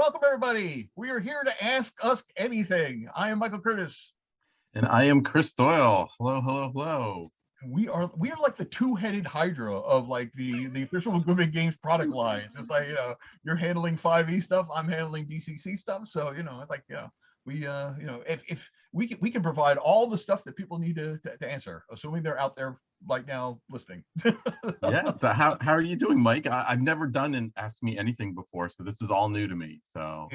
welcome everybody. We are here to ask us anything. I am Michael Curtis. And I am Chris Doyle. Hello, hello, hello. We are like the two-headed hydra of like the official Goodman Games product lines. It's like, you're handling 5e stuff, I'm handling DCC stuff. So, it's like, we if we can provide all the stuff that people need to answer, assuming they're out there right now listening. Yeah. So how are you doing, Mike? I've never done an Ask Me Anything before, so this is all new to me. So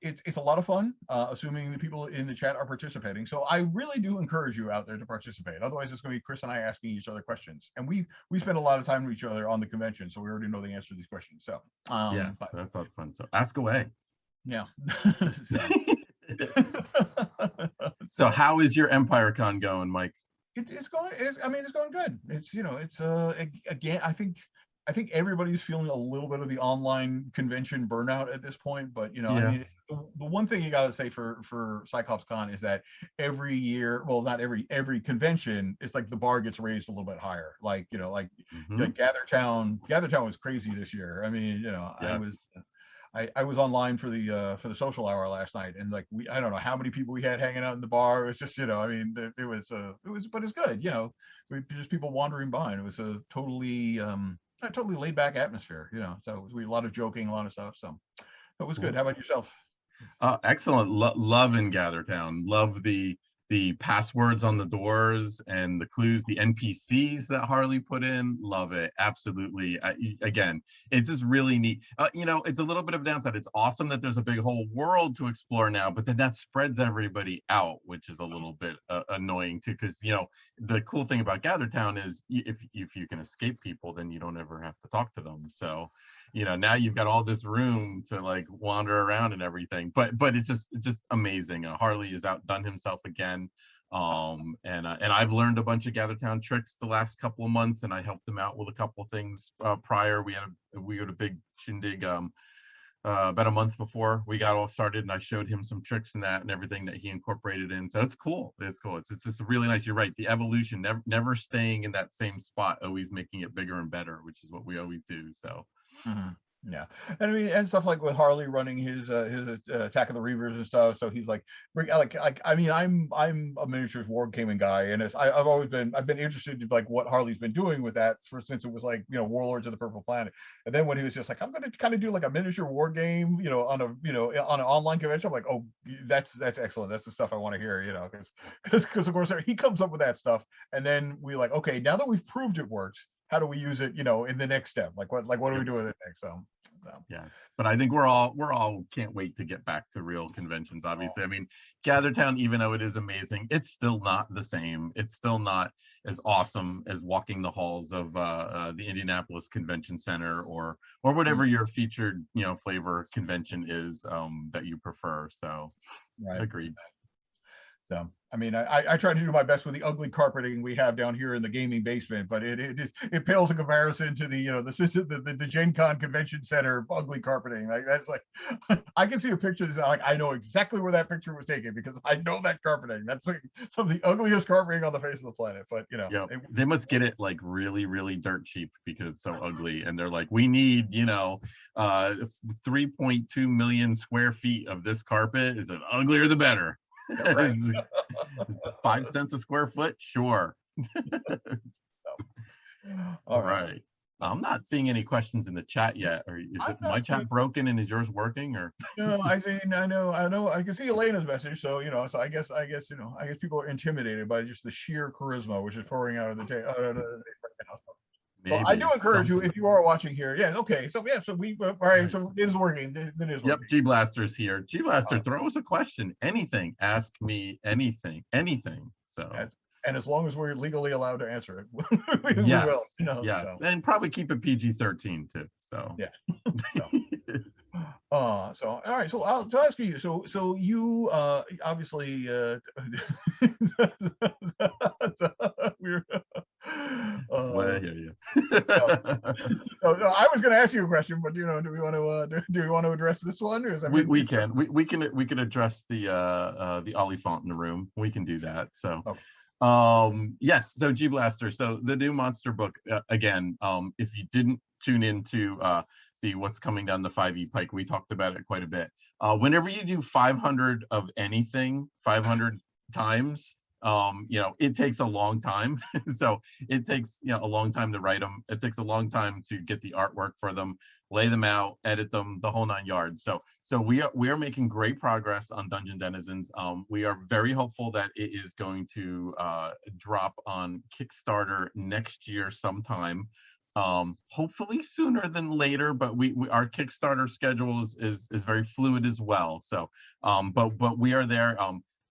it's a lot of fun, assuming the people in the chat are participating. So I really do encourage you out there to participate. Otherwise, it's going to be Chris and I asking each other questions, and we spend a lot of time with each other on the convention, so we already know the answer to these questions. So yes, that's a lot of fun. So ask away. Yeah. So how is your Empire Con going, Mike? It's going good. It's again, I think everybody's feeling a little bit of the online convention burnout at this point, but the one thing you got to say for Cyclops Con is that every year, well, not every convention, it's like the bar gets raised a little bit higher. Like like GatherTown was crazy this year. I mean, Yes. I was online for the social hour last night, and like I don't know how many people we had hanging out in the bar. It was just, I mean, it was but it's good. Just people wandering by, and it was a totally laid back atmosphere. So we had a lot of joking, a lot of stuff. So it was good. How about yourself? Excellent. Love in GatherTown. Love the passwords on the doors and the clues, the NPCs that Harley put in. Love it. Absolutely. Again, it's just really neat. It's a little bit of downside. It's awesome that there's a big whole world to explore now, but then that spreads everybody out, which is a little bit annoying too. Because the cool thing about GatherTown is if you can escape people, then you don't ever have to talk to them. So now you've got all this room to like wander around and everything, but it's just amazing. Harley has outdone himself again, and I've learned a bunch of GatherTown tricks the last couple of months, and I helped him out with a couple of things prior. We had a big shindig about a month before we got all started, and I showed him some tricks and that and everything that he incorporated in. So it's cool. It's just really nice. You're right. The evolution, never staying in that same spot, always making it bigger and better, which is what we always do. So. Mm-hmm. Yeah, and I mean, and stuff like with Harley running his Attack of the Reavers and stuff. So he's like, I mean, I'm a miniatures wargaming guy, and I've been interested in like what Harley's been doing with that since it was like Warlords of the Purple Planet, and then when he was just like, I'm going to kind of do like a miniature war game, on an online convention. I'm like, oh, that's excellent. That's the stuff I want to hear, because of course he comes up with that stuff, and then we like, okay, now that we've proved it works, how do we use it, in the next step? What do we do with it next? So. Yes, but I think we're all can't wait to get back to real conventions. Obviously, I mean, GatherTown, even though it is amazing, it's still not the same. It's still not as awesome as walking the halls of the Indianapolis Convention Center or whatever your featured flavor convention is that you prefer. So, right. Agreed. So, I mean, I try to do my best with the ugly carpeting we have down here in the gaming basement, but it pales in comparison to the Gen Con Convention Center ugly carpeting. Like that's like, I can see a picture that's like, I know exactly where that picture was taken because I know that carpeting. That's like some of the ugliest carpeting on the face of the planet. But they must get it like really, really dirt cheap because it's so ugly, and they're like, we need 3.2 million square feet of this carpet. Is it uglier the better? Right. 5 cents a square foot, sure. All right. I'm not seeing any questions in the chat yet. Or is it my chat broken and is yours working? Or no, I know. I can see Elena's message. So so I guess people are intimidated by just the sheer charisma which is pouring out of the tape right now. Well, I do encourage you if you are watching here. Yeah, okay. So we all right. So it is working. It is working. Yep, G Blaster's here. G Blaster, throw us a question. Anything. Ask me anything. So. And as long as we're legally allowed to answer it, we yes, will. Yes, so. And probably keep it PG-13 too. So. Yeah. So all right. So I'll ask you. So you obviously we're. Well, I hear you. I was going to ask you a question, but do we want to address this one? Or is that we can address the Oliphant in the room. We can do that. So. Okay. Yes. So G Blaster. So the new monster book again. If you didn't tune into the what's coming down the 5e pike. We talked about it quite a bit. Whenever you do 500 of anything, 500 times, it takes a long time. So it takes, a long time to write them. It takes a long time to get the artwork for them, lay them out, edit them, the whole 9 yards. So we are making great progress on Dungeon Denizens. We are very hopeful that it is going to drop on Kickstarter next year sometime. Hopefully sooner than later, but we our Kickstarter schedule is very fluid as well. So but we are there.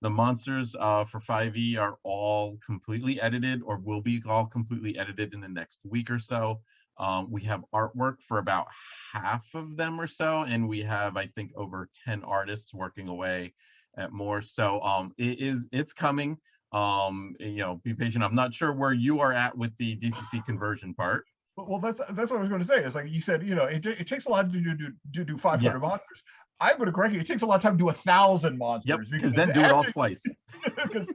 The monsters for 5e are all completely edited, or will be all completely edited in the next week or so. We have artwork for about half of them or so, and we have, I think, over 10 artists working away at more. So it's coming. Be patient. I'm not sure where you are at with the DCC conversion part. Well, that's what I was going to say. It's like you said, it takes a lot to do 500 monsters. I'm going to correct you. It takes a lot of time to do 1,000 monsters. Yep, because then do it all twice. Because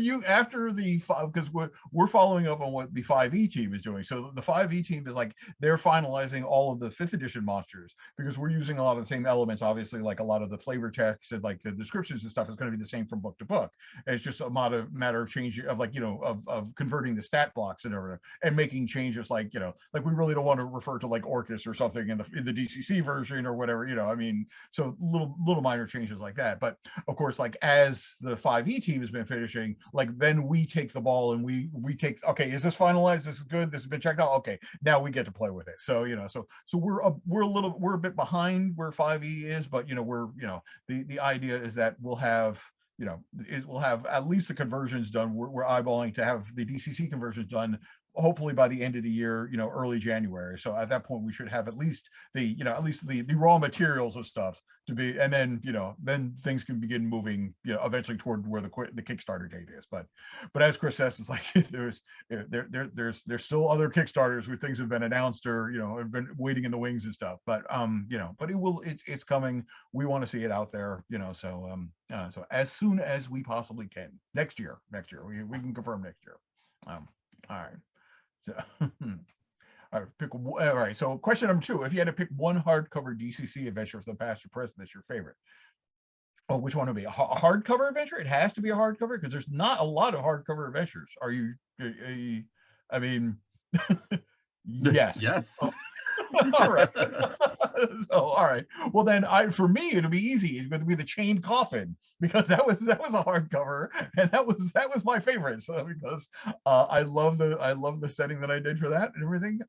because we're following up on what the 5e team is doing. So the 5e team is like they're finalizing all of the 5th edition monsters, because we're using a lot of the same elements. Obviously, like a lot of the flavor text and like the descriptions and stuff is going to be the same from book to book. And it's just a matter of changing of of converting the stat blocks and everything, and making changes like we really don't want to refer to like Orcus or something in the DCC version or whatever. So little minor changes like that. But of course, like as the 5e team has been finishing, like then we take the ball and we take, okay, is this finalized? This is good. This has been checked out. Okay, now we get to play with it. So so we're a bit behind where 5e is, but the idea is that we'll have we'll have at least the conversions done. We're eyeballing to have the DCC conversions done hopefully by the end of the year, early January. So at that point, we should have at least the raw materials of stuff to be, and then then things can begin moving, eventually toward where the Kickstarter date is. But as Chris says, it's like there's still other Kickstarters where things have been announced or have been waiting in the wings and stuff. But but it's coming. We want to see it out there, so as soon as we possibly can. Next year we can confirm next year. All right. So, all right. So question number 2: if you had to pick one hardcover DCC adventure from the past or present that's your favorite, which one would be a hardcover adventure? It has to be a hardcover because there's not a lot of hardcover adventures. Are you? I mean, yes. Yes. All right. So, all right. Well, then, for me, it'll be easy. It's going to be the Chained Coffin, because that was a hardcover, and that was my favorite. So because I love the setting that I did for that and everything.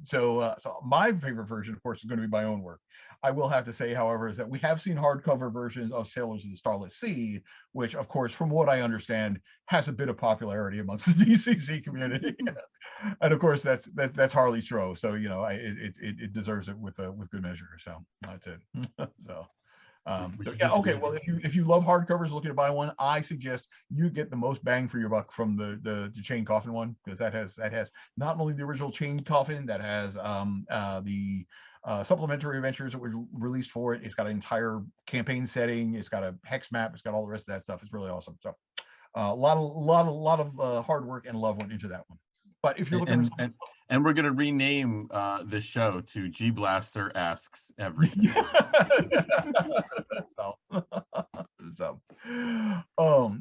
So my favorite version, of course, is going to be my own work. I will have to say, however, is that we have seen hardcover versions of Sailors of the Starless Sea, which, of course, from what I understand, has a bit of popularity amongst the DCC community. And of course, that's Harley Stroh. So it deserves it with good measure. So that's it. So. Okay. Well, if you love hardcovers, looking to buy one, I suggest you get the most bang for your buck from the Chained Coffin one, because that has not only the original Chained Coffin, that has the supplementary adventures that were released for it. It's got an entire campaign setting. It's got a hex map. It's got all the rest of that stuff. It's really awesome. So a lot of hard work and love went into that one. But if you're looking and we're going to rename this show to G Blaster Asks Everything. So all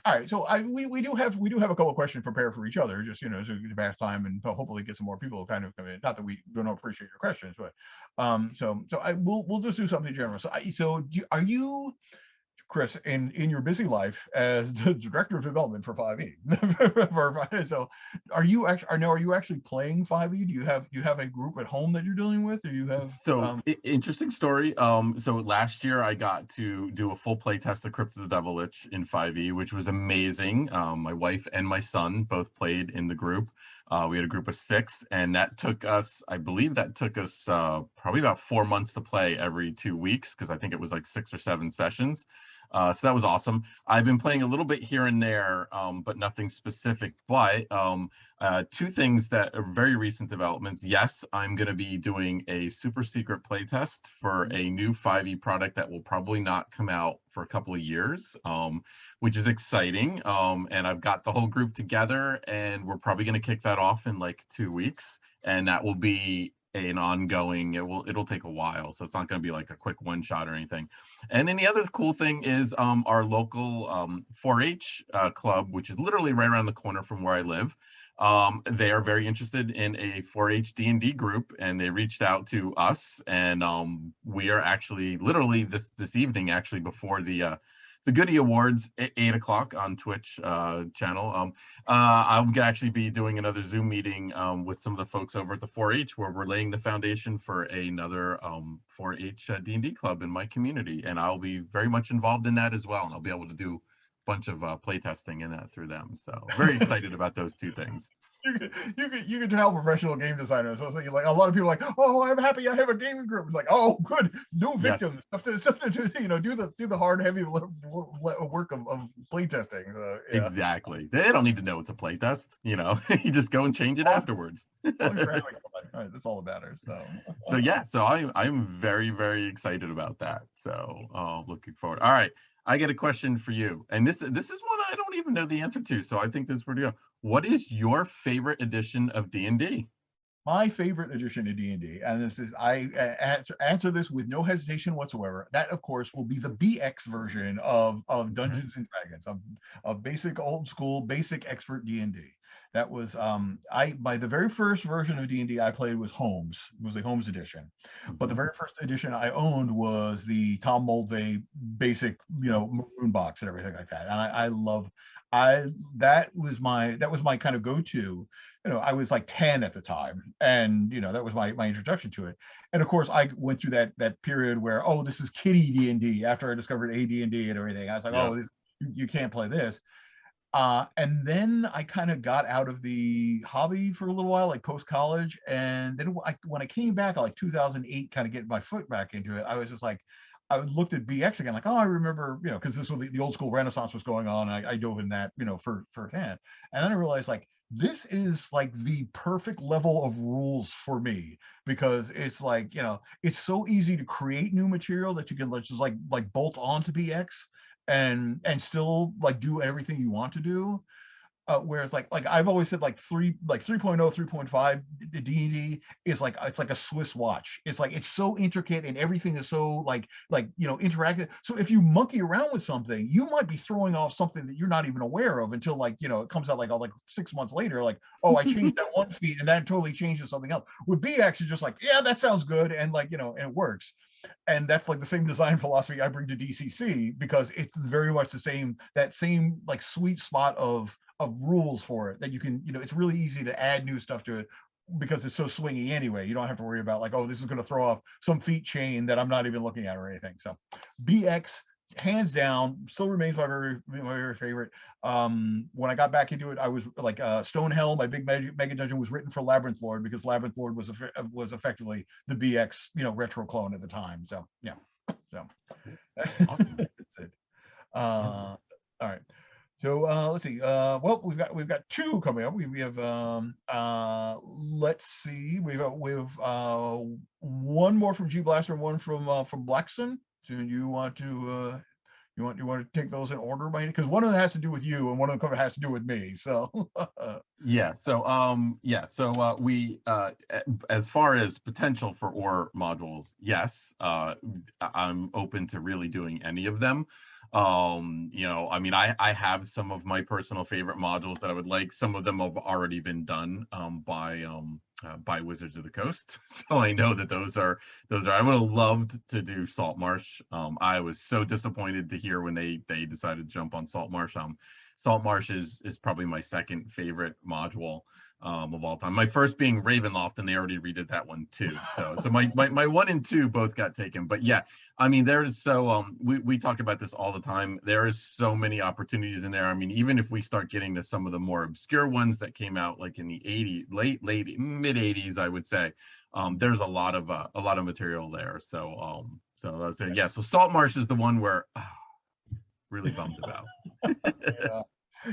right. So we do have a couple of questions prepared for each other, just so to pass time and hopefully get some more people kind of come in. Not that we don't appreciate your questions, but we'll just do something general. So are you, Chris, in your busy life as the director of development for 5e, so are you actually playing 5e? Do you have a group at home that you're dealing with, or you have? Interesting story. So last year I got to do a full play test of Crypt of the Devilich in 5e, which was amazing. My wife and my son both played in the group. We had a group of 6, and I believe that took us probably about 4 months to play every 2 weeks, because I think it was like 6 or 7 sessions. So that was awesome. I've been playing a little bit here and there, but nothing specific. But 2 things that are very recent developments. Yes, I'm going to be doing a super secret playtest for a new 5e product that will probably not come out for a couple of years, which is exciting. And I've got the whole group together, and we're probably going to kick that off in like 2 weeks. And that will be an ongoing, it'll take a while, so it's not going to be like a quick one shot or anything. And then the other cool thing is our local 4-H club, which is literally right around the corner from where I live. They are very interested in a 4-H D&D group, and they reached out to us, and we are actually literally this evening, actually before the Goodie Awards at 8 o'clock on Twitch channel. I'm gonna actually be doing another Zoom meeting with some of the folks over at the 4-H, where we're laying the foundation for another 4-H D&D club in my community, and I'll be very much involved in that as well, and I'll be able to do a bunch of play testing in that through them. So very excited about those two things. You can tell professional game designers. So it's like a lot of people are like, oh, I'm happy I have a gaming group. It's like, oh, good, no victims. Yes. Stuff to do the hard, heavy work of playtesting. Yeah. Exactly. They don't need to know it's a playtest. You just go and change it afterwards. Right, that's all that matters. So yeah, so I'm very, very excited about that. So looking forward. All right. I get a question for you, and this is one I don't even know the answer to, so I think this is pretty good. What is your favorite edition of D&D? My favorite edition of D&D, and this is I answer this with no hesitation whatsoever. That, of course, will be the BX version of Dungeons and Dragons, of basic old school, basic expert D&D. That was the very first version of D&D I played was Holmes. It was the Holmes edition. But the very first edition I owned was the Tom Moldvay basic, maroon box and everything like that. And that was my kind of go-to. I was like 10 at the time, and that was my introduction to it. And of course, I went through that period where, oh, this is kiddie D&D after I discovered AD&D and everything. I was like, oh, you can't play this. And then I kind of got out of the hobby for a little while, like post-college. And then when I came back, like 2008, kind of getting my foot back into it, I was just like, I looked at BX again, like, oh, I remember, because this was the old school Renaissance was going on. And I dove in that, for hand. And then I realized, like, this is like the perfect level of rules for me, because it's like, it's so easy to create new material that you can just like bolt onto BX and still like do everything you want to do. Whereas like I've always said, like 3.0, 3.5 D&D is like, it's like a Swiss watch. It's like, it's so intricate and everything is so like interactive. So if you monkey around with something, you might be throwing off something that you're not even aware of until like, it comes out like 6 months later, like, oh, I changed that one feat and that totally changes something else. With BX, it's just like, yeah, that sounds good, and like, and it works. And that's like the same design philosophy I bring to DCC, because it's very much that same like sweet spot of rules for it that you can, it's really easy to add new stuff to it because it's so swingy anyway. You don't have to worry about like, oh, this is going to throw off some feat chain that I'm not even looking at or anything. So BX, hands down, still remains my very favorite. When I got back into it, I was like, Stonehell, my big mega dungeon, was written for Labyrinth Lord, because Labyrinth Lord was effectively the BX retro clone at the time. So yeah, so awesome. That's it. All right. So let's see. Well, we've got two coming up. We have let's see. We have one more from G Blaster and one from Blackstone. So you want to take those in order, because one of them has to do with you and one of them has to do with me. So yeah. So we as far as potential for OR modules, yes, I'm open to really doing any of them. I mean, I have some of my personal favorite modules that I would like. Some of them have already been done by Wizards of the Coast, so I know that those are. I would have loved to do Saltmarsh. I was so disappointed to hear when they decided to jump on Saltmarsh. Saltmarsh is probably my second favorite module of all time. My first being Ravenloft, and they already redid that one too. So my 1 and 2 both got taken. But yeah, I mean, there's we talk about this all the time. There is so many opportunities in there. I mean, even if we start getting to some of the more obscure ones that came out like in the mid 80s, I would say, there's a lot of material there. So that's it. Yeah. So Saltmarsh is the one where really bummed about.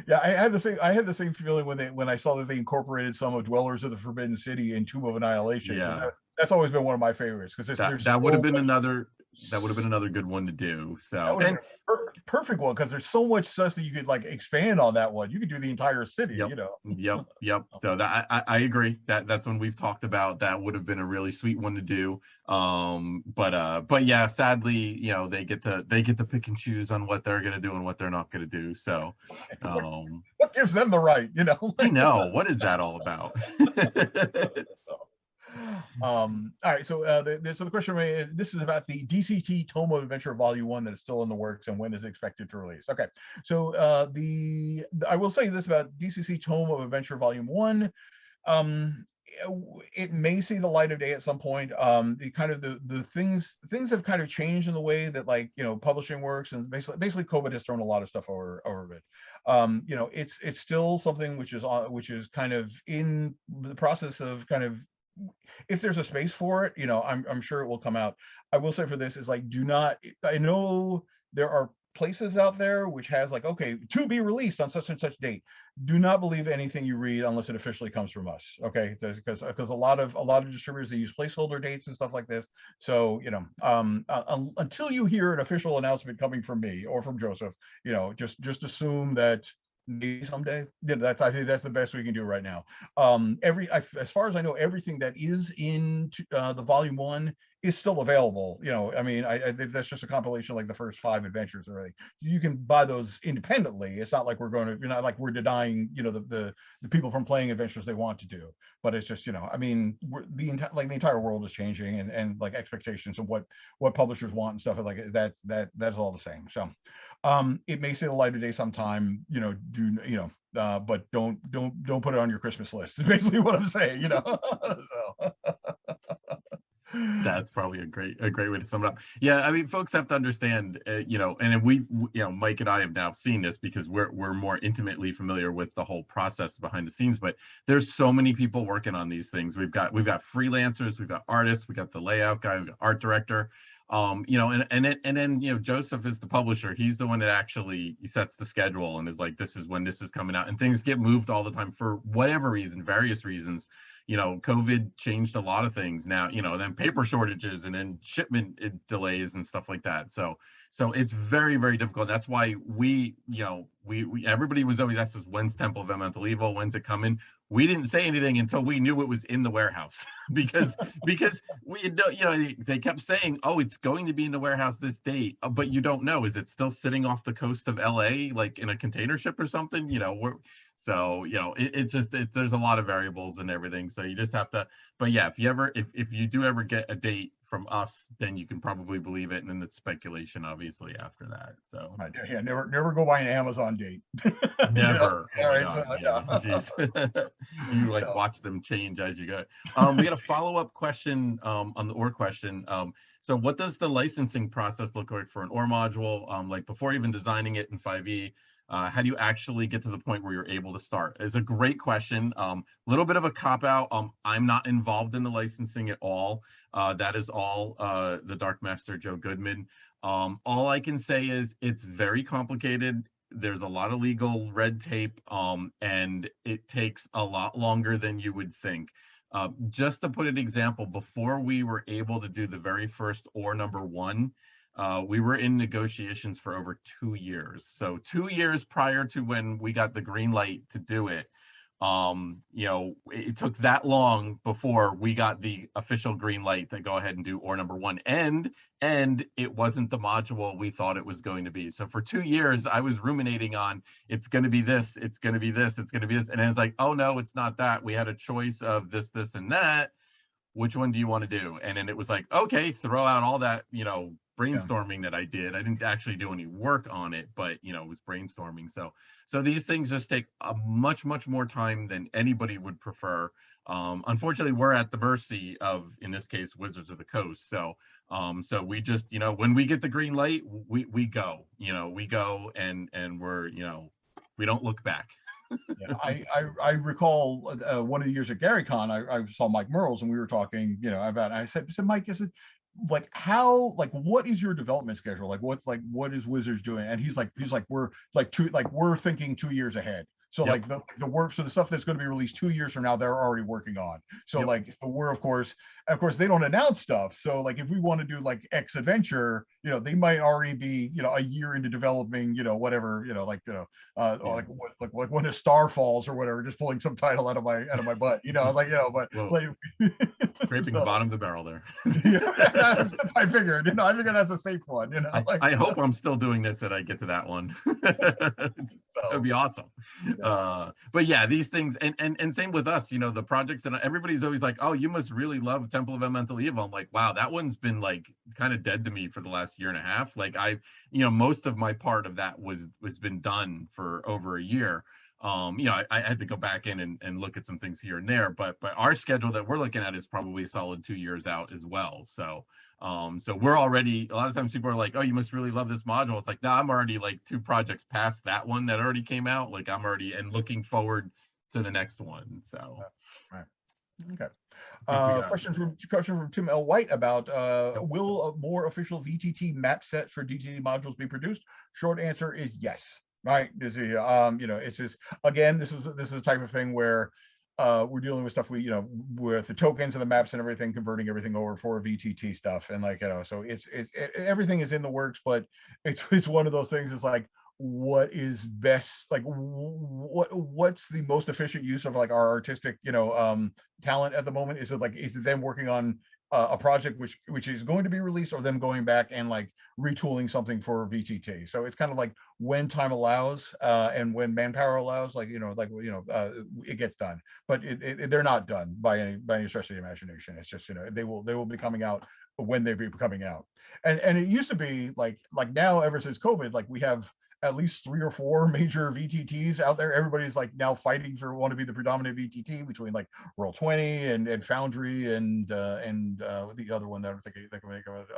Yeah, I had the same feeling when I saw that they incorporated some of Dwellers of the Forbidden City and Tomb of Annihilation. Yeah, that's always been one of my favorites, because that would have been another that would have been another good one to do. That So, would have and been a perfect one because there's so much stuff that you could like expand on that one. You could do the entire city, yep, you know. yep. So that I agree that that's when we've talked about that would have been a really sweet one to do. But yeah, sadly, they get to pick and choose on what they're gonna do and what they're not gonna do. So, what, um, what gives them the right, you know? I know, what is that all about? All right, so so the question this is about the DCT Tome of Adventure Volume 1 that is still in the works and when is it expected to release. Okay, so I will say this about DCC Tome of Adventure Volume 1. um it may see the light of day at some point. The kind of the things have kind of changed in the way that, like, publishing works, and basically COVID has thrown a lot of stuff over it. It's still something which is kind of in the process of kind of, if there's a space for it, I'm sure it will come out. I will say for this is, like, do not, I know there are places out there which has, like, okay, to be released on such and such date. Do not believe anything you read unless it officially comes from us. Okay, because a lot of distributors, they use placeholder dates and stuff like this. So until you hear an official announcement coming from me or from Joseph, just assume that maybe someday. Yeah, I think that's the best we can do right now. As far as I know, everything that is in the volume 1 is still available. I mean, I think that's just a compilation, like the first 5 adventures or anything. You can buy those independently. It's not like not like we're denying, the people from playing adventures they want to do. But it's just, I mean, the entire world is changing, and like expectations of what publishers want and stuff, like that's all the same. So it may see the light of day sometime, but don't put it on your Christmas list. Is basically what I'm saying, So. That's probably a great way to sum it up. Yeah, I mean, folks have to understand, and we, Mike and I have now seen this because we're more intimately familiar with the whole process behind the scenes. But there's so many people working on these things. We've got freelancers, we've got artists, we got the layout guy, we've got art director. And then Joseph is the publisher. He's the one that actually sets the schedule and is like, this is when this is coming out, and things get moved all the time for whatever reason, various reasons. COVID changed a lot of things now, then paper shortages and then shipment delays and stuff like that. So it's very, very difficult. That's why we everybody was always asked us, when's Temple of Elemental Evil? When's it coming? We didn't say anything until we knew it was in the warehouse because we they kept saying, oh, it's going to be in the warehouse this date, but you don't know, is it still sitting off the coast of LA, like in a container ship or something? It's just there's a lot of variables and everything. So you just have to, but yeah, if you do ever get a date from us, then you can probably believe it, and then it's speculation obviously after that. So yeah, never go by an Amazon date. never. Oh my Right, God, so, yeah, jeez. You like watch them change as you go. We got a follow-up question on the OR question. So what does the licensing process look like for an OR module? Like before even designing it in 5e, how do you actually get to the point where you're able to start? It's a great question. Little bit of a cop out. I'm not involved in the licensing at all. That is all the Dark Master Joe Goodman. All I can say is it's very complicated. There's a lot of legal red tape, and it takes a lot longer than you would think. Just to put an example, before we were able to do the very first OR number 1, we were in negotiations for over 2 years. So 2 years prior to when we got the green light to do it, it took that long before we got the official green light to go ahead and do OR number 1. And it wasn't the module we thought it was going to be. So for 2 years, I was ruminating on, it's going to be this, it's going to be this, it's going to be this. And then it's like, oh no, it's not that. We had a choice of this, this, and that. Which one do you want to do? And then it was like, okay, throw out all that, brainstorming that I did. I didn't actually do any work on it, but it was brainstorming. So these things just take a much, much more time than anybody would prefer. Unfortunately, we're at the mercy of, in this case, Wizards of the Coast. So we just, when we get the green light, we go, and we're, we don't look back. Yeah, I recall one of the years at GaryCon, I saw Mike Merles, and we were talking, about. I said, Mike, is it like what is your development schedule? What is Wizards doing? And he's like we're thinking 2 years ahead. So Yep. like the work, so the stuff that's going to be released 2 years from now, they're already working on. So Yep. like, so we're of course they don't announce stuff. So like if we want to do like X adventure, they might already be, a year into developing, whatever, Yeah. like when a star falls or whatever, just pulling some title out of my butt, like, but Whoa. like Scraping the so, bottom of the barrel there. I figured, I figured that's a safe one, like I hope I'm still doing this and I get to that one. That'd so. be awesome. But yeah, these things, and same with us, the projects that everybody's always like, oh, you must really love Temple of Elemental Evil. I'm like, wow, that one's been like kind of dead to me for the last year and a half. Like most of my part of that was been done for over a year. I had to go back in and look at some things here and there, but our schedule that we're looking at is probably a solid 2 years out as well. So we're already, a lot of times people are like, oh, you must really love this module. It's like, no, I'm already like 2 projects past that one that already came out. Like I'm already and looking forward to the next one. So Right. Okay. I think we got Question from Tim L. White about yep. will a more official VTT map set for DTT modules be produced? Short answer is yes. Right. It's just, again, this is the type of thing where we're dealing with stuff with the tokens and the maps and everything, converting everything over for VTT stuff, and like so everything is in the works, but it's one of those things. It's like, what is best, like what's the most efficient use of like our artistic talent at the moment? Is it them working on a project which is going to be released, or them going back and like retooling something for VTT? So it's kind of like when time allows and when manpower allows, it gets done. But they're not done by any stretch of the imagination. It's just they will be coming out when they be coming out. And it used to be like now, ever since COVID, like we have at least 3 or 4 major VTTs out there. Everybody's like now fighting for want to be the predominant VTT between like Roll20 and Foundry and the other one that I'm thinking they can make of it.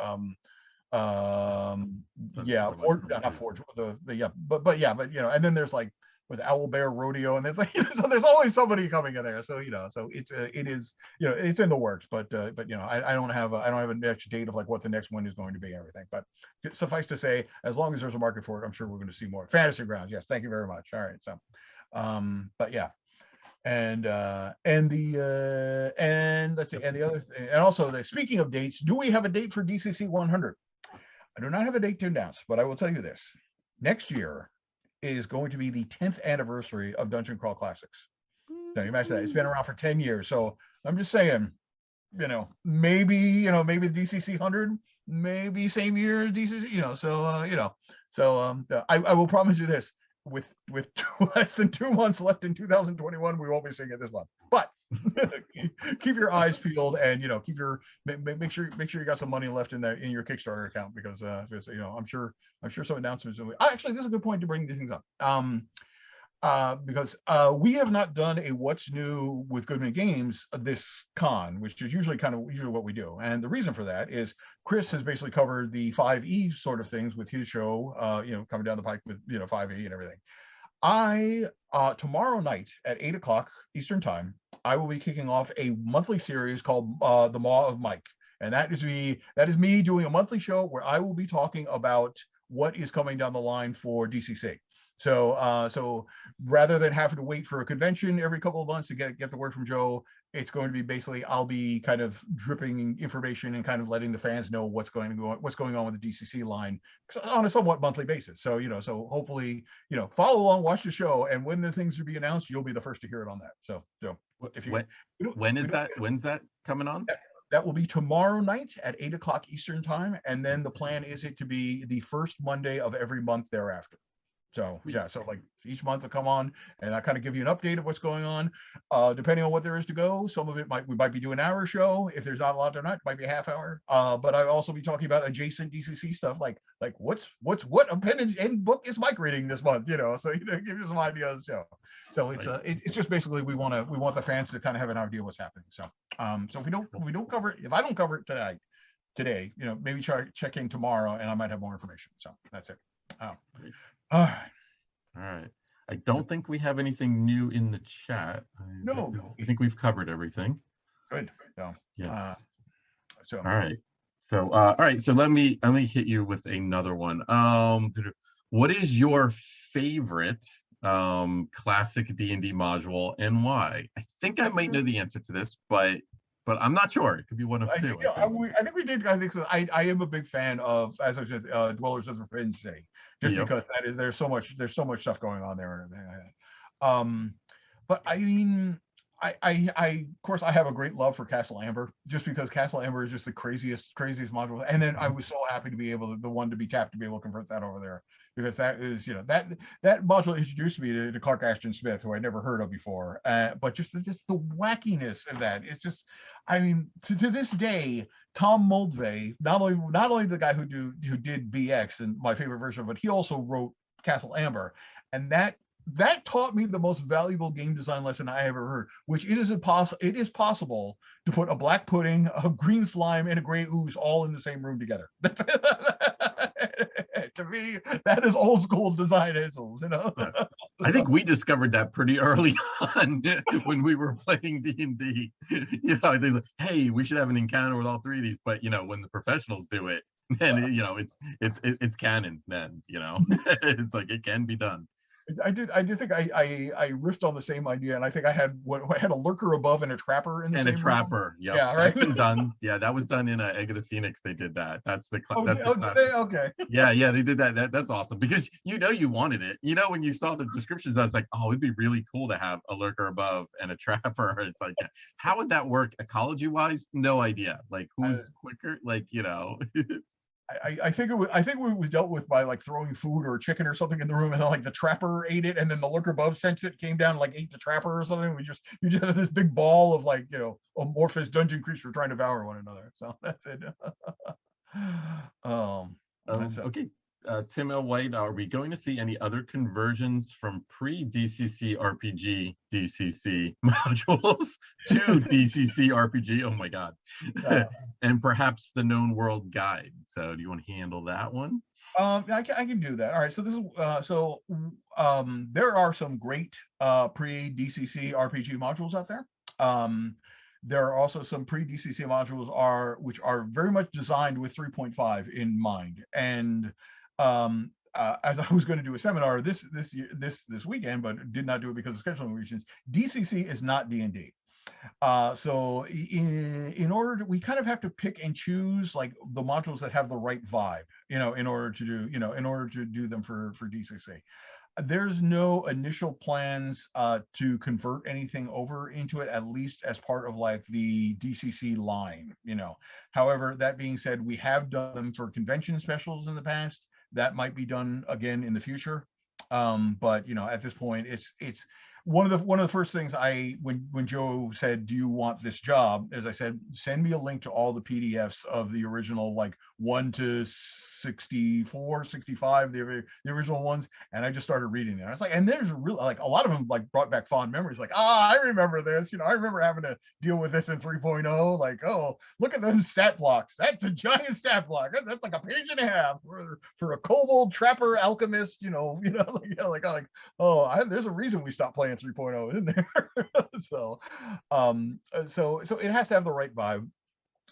Yeah, Forge, not Forge. And then there's like with Owlbear Rodeo, and there's like so there's always somebody coming in there. So so it is it's in the works, but I don't have a next date of like what the next one is going to be and everything. But suffice to say, as long as there's a market for it, I'm sure we're going to see more. Fantasy Grounds, yes, thank you very much. All right, so but yeah. And let's see, and the other thing, and also speaking of dates, do we have a date for DCC 100? I do not have a date to announce, but I will tell you this: next year is going to be the 10th anniversary of Dungeon Crawl Classics. Now you imagine that it's been around for 10 years. So I'm just saying, maybe DCC 100, maybe same year as DCC, I will promise you this: with less than 2 months left in 2021, we won't be seeing it this month. But keep your eyes peeled, and keep your make sure you got some money left in your Kickstarter account, because I'm sure some announcements. Actually, this is a good point to bring these things up. Because we have not done a what's new with Goodman Games this con, which is usually what we do. And the reason for that is Chris has basically covered the 5e sort of things with his show, coming down the pike with 5e and everything. Tomorrow night at 8 o'clock Eastern time, I will be kicking off a monthly series called The Maw of Mike. And that is me doing a monthly show where I will be talking about what is coming down the line for DCC. So rather than having to wait for a convention every couple of months to get the word from Joe, it's going to be basically I'll be kind of dripping information and kind of letting the fans know what's going on with the DCC line on a somewhat monthly basis. So so hopefully follow along, watch the show, and when the things to be announced, you'll be the first to hear it on that. So if you when's that coming on? That will be tomorrow night at 8 o'clock Eastern time, and then the plan is it to be the first Monday of every month thereafter. So yeah, so like each month will come on, and I kind of give you an update of what's going on. Depending on what there is to go, some of it we might be doing an hour show. If there's not a lot tonight, it might be a half hour. But I'll also be talking about adjacent DCC stuff, like what appendage and book is Mike reading this month, so give you some ideas. So it's nice. It's just basically we want the fans to kind of have an idea what's happening. So so if I don't cover it today, maybe check in tomorrow, and I might have more information. So that's it. All right. I don't think we have anything new in the chat. I think we've covered everything. Good. So, yes. All right. So let me hit you with another one. What is your favorite classic D&D module, and why? I think I might know the answer to this, but I'm not sure. It could be one of I think, two, I think. I think we did. I think so. I am a big fan of, as I said, Dwellers of the Forbidden City, just Yep. because there's so much stuff going on there and everything like that. But I mean, of course I have a great love for Castle Amber, just because Castle Amber is just the craziest module. And then I was so happy to be able to, the one to be tapped to be able to convert that over there, because that is, that module introduced me to Clark Ashton Smith, who I never heard of before. But just the wackiness of that is just, I mean, to this day, Tom Moldvay, not only the guy who did BX and my favorite version, but he also wrote Castle Amber, and that taught me the most valuable game design lesson I ever heard, which it is possible to put a black pudding, a green slime, and a gray ooze all in the same room together. To me, that is old school design hassles, Yes. I think we discovered that pretty early on when we were playing D&D. They like, hey, we should have an encounter with all three of these. But when the professionals do it, then it's canon. Then it's like it can be done. I did think I riffed on the same idea, and I think I had a lurker above and a trapper in the And same a room. trapper. Yep. Yeah, right. That's been done. Yeah, that was done in Egg of the Phoenix. They did that. That's the classic. Okay. Yeah, they did that. That's awesome, because you wanted it. When you saw the descriptions, I was like, oh, it'd be really cool to have a lurker above and a trapper. It's like, how would that work ecology wise? No idea. Like, who's quicker? Like, I think it was dealt with by like throwing food or chicken or something in the room, and then like the trapper ate it, and then the lurker above sensed it, came down and like ate the trapper or something. You just have this big ball of like amorphous dungeon creature trying to devour one another. So that's it. Okay. Tim L. White, are we going to see any other conversions from pre-DCC RPG DCC modules to DCC RPG? Oh my God. And perhaps the known world guide. So do you want to handle that one? I can do that. All right. So this is there are some great pre-DCC RPG modules out there. There are also some pre-DCC modules which are very much designed with 3.5 in mind. And as I was going to do a seminar this weekend, but did not do it because of scheduling reasons, DCC is not D&D. So in order to, we kind of have to pick and choose like the modules that have the right vibe, in order to do them for DCC. There's no initial plans to convert anything over into it, at least as part of like the DCC line. However, that being said, we have done them for convention specials in the past. That might be done again in the future. But at this point, it's one of the first things when Joe said, do you want this job, as I said, send me a link to all the PDFs of the original, like 1 to 64, 65, the original ones, and I just started reading them. I was like, and there's really like a lot of them like brought back fond memories, like, I remember this, I remember having to deal with this in 3.0, like, oh, look at them stat blocks, that's a giant stat block, that's like a page and a half for a kobold trapper alchemist, like oh, there's a reason we stopped playing 3.0, isn't there? So it has to have the right vibe.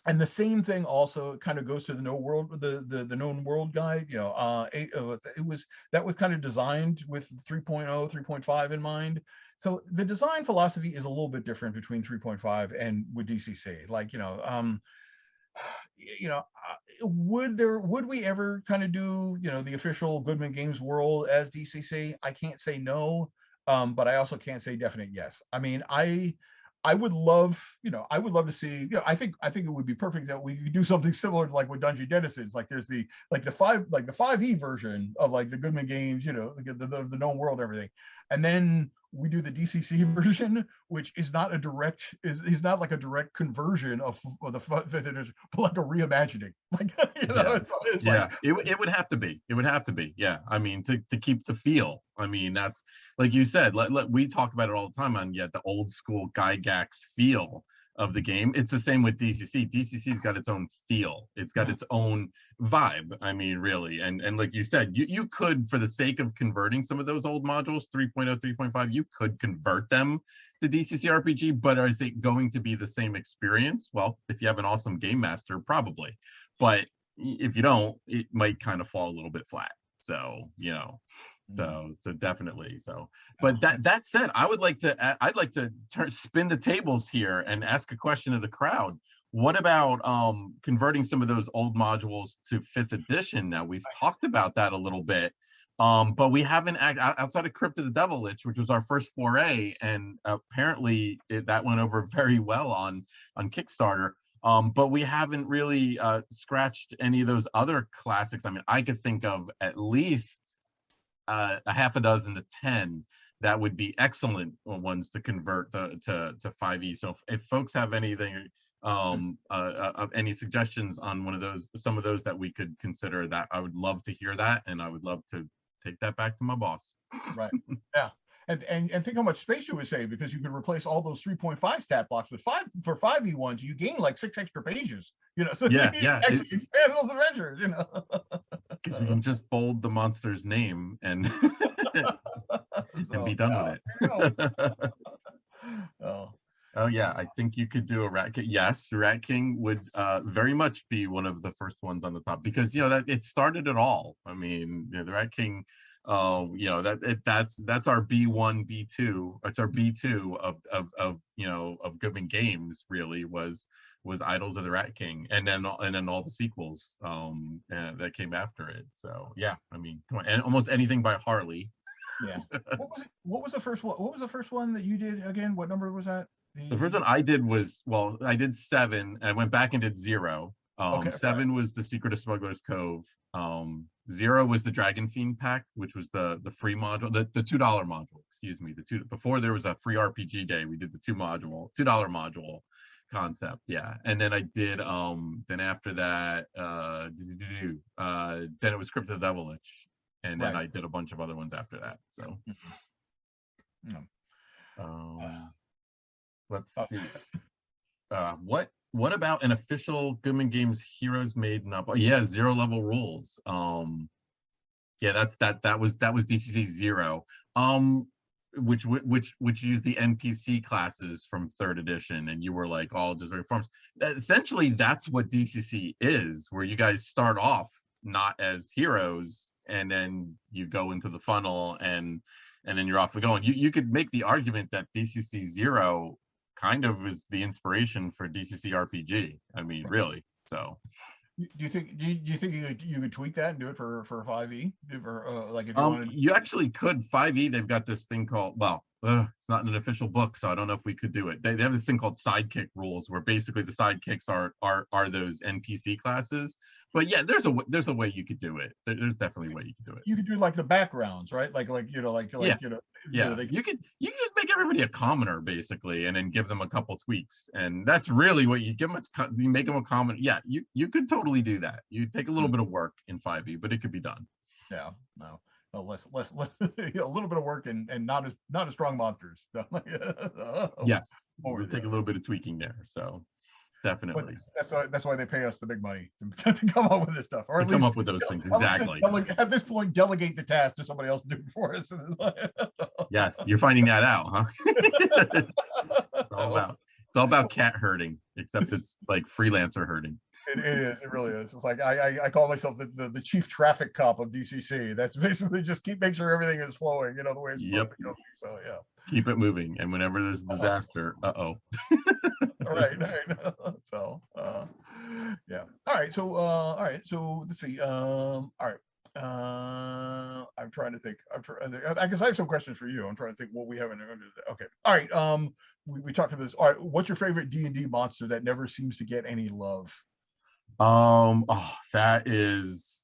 And the same thing also kind of goes to the known world guide. That was kind of designed with 3.0, 3.5 in mind. So the design philosophy is a little bit different between 3.5 and with DCC. Like, would we ever kind of do the official Goodman Games world as DCC? I can't say no, but I also can't say definite yes. I mean, I would love to see, I think it would be perfect that we could do something similar to like with Dungeon Denizens. Like there's the 5e version of like the Goodman Games, the known world and everything. And then we do the DCC version, which is not is not like a direct conversion of the but like a reimagining. Like, it would have to be. It would have to be. Yeah, I mean, to keep the feel. I mean, that's like you said. We talk about it all the time on the old school Gygax feel of the game. It's the same with DCC. DCC's got its own feel. It's got its own vibe. I mean, really. And like you said, you could, for the sake of converting some of those old modules, 3.0, 3.5, you could convert them to DCC RPG, but is it going to be the same experience? Well, if you have an awesome game master, probably. But if you don't, it might kind of fall a little bit flat. So, So definitely. So, but that said, I'd like to spin the tables here and ask a question of the crowd. What about converting some of those old modules to 5th edition? Now we've talked about that a little bit, but we haven't outside of Crypt of the Devil Lich, which was our first foray, and apparently that went over very well on Kickstarter. But we haven't really scratched any of those other classics. I mean, I could think of at least a half a dozen to 10 that would be excellent ones to convert to 5e. So if folks have anything, any suggestions on some of those that we could consider, that I would love to hear that, and I would love to take that back to my boss. Right. Yeah. And think how much space you would save, because you could replace all those 3.5 stat blocks with 5e ones. You gain like 6 extra pages, so Yeah, you actually expand those adventures, because we can just bold the monster's name and and be done with it. Oh yeah, I think you could do a Rat King. Yes, Rat King would very much be one of the first ones on the top, because that it started it all. I mean, the Rat King, that's our B1, B2. It's our B2 of Goodman games. Really was Idols of the Rat King, and then all the sequels that came after it. So yeah, I mean, come on, and almost anything by Harley. Yeah. What was the first one? What was the first one that you did again? What number was that? The first one I did was, I did 7, and I went back and did 0. 7 was The Secret of Smuggler's Cove. 0 was the Dragon Fiend pack, which was the free module, the $2 module, excuse me. Before there was a free RPG day, we did the $2 module concept. Yeah. And then I did then after that then it was Crypt of the Devil Lich. And then I did a bunch of other ones after that. So let's see. What about an official Goodman Games Heroes Made Up? Yeah, 0 level rules. Yeah, that was DCC 0. Which used the NPC classes from 3rd edition, and you were like all just very forms. Essentially, that's what DCC is, where you guys start off not as heroes, and then you go into the funnel, and then you're off and going. You could make the argument that DCC 0 kind of is the inspiration for DCC RPG. I mean, really. So, do you think you could tweak that and do it for 5e? Like if you wanted. You actually could. 5e, they've got this thing called, it's not an official book, so I don't know if we could do it. They have this thing called sidekick rules, where basically the sidekicks are those NPC classes. But yeah, there's a way you could do it. There's definitely a way you could do it. You could do like the backgrounds, right? You could just make everybody a commoner basically, and then give them a couple tweaks, and that's really what you give them. You make them a commoner. Yeah, you could totally do that. You take a little bit of work in 5e, but it could be done. Yeah, no, less a little bit of work, and not as strong monsters. Yes, we'll take a little bit of tweaking there. So definitely. But that's why they pay us the big money to come up with this stuff, or at least come up with those things. Exactly. At this point, delegate the task to somebody else to do it for us. Yes, you're finding that out, huh? It's all about cat herding, except it's like freelancer herding. It is. It really is. It's like I call myself the chief traffic cop of DCC. That's basically just make sure everything is flowing, the way it's supposed to go. So yeah. Keep it moving, and whenever there's a disaster, right. So yeah. All right. So let's see. All right. I'm trying to think. I guess I have some questions for you. I'm trying to think what we haven't. Okay. All right. We talked about this. All right. What's your favorite D&D monster that never seems to get any love?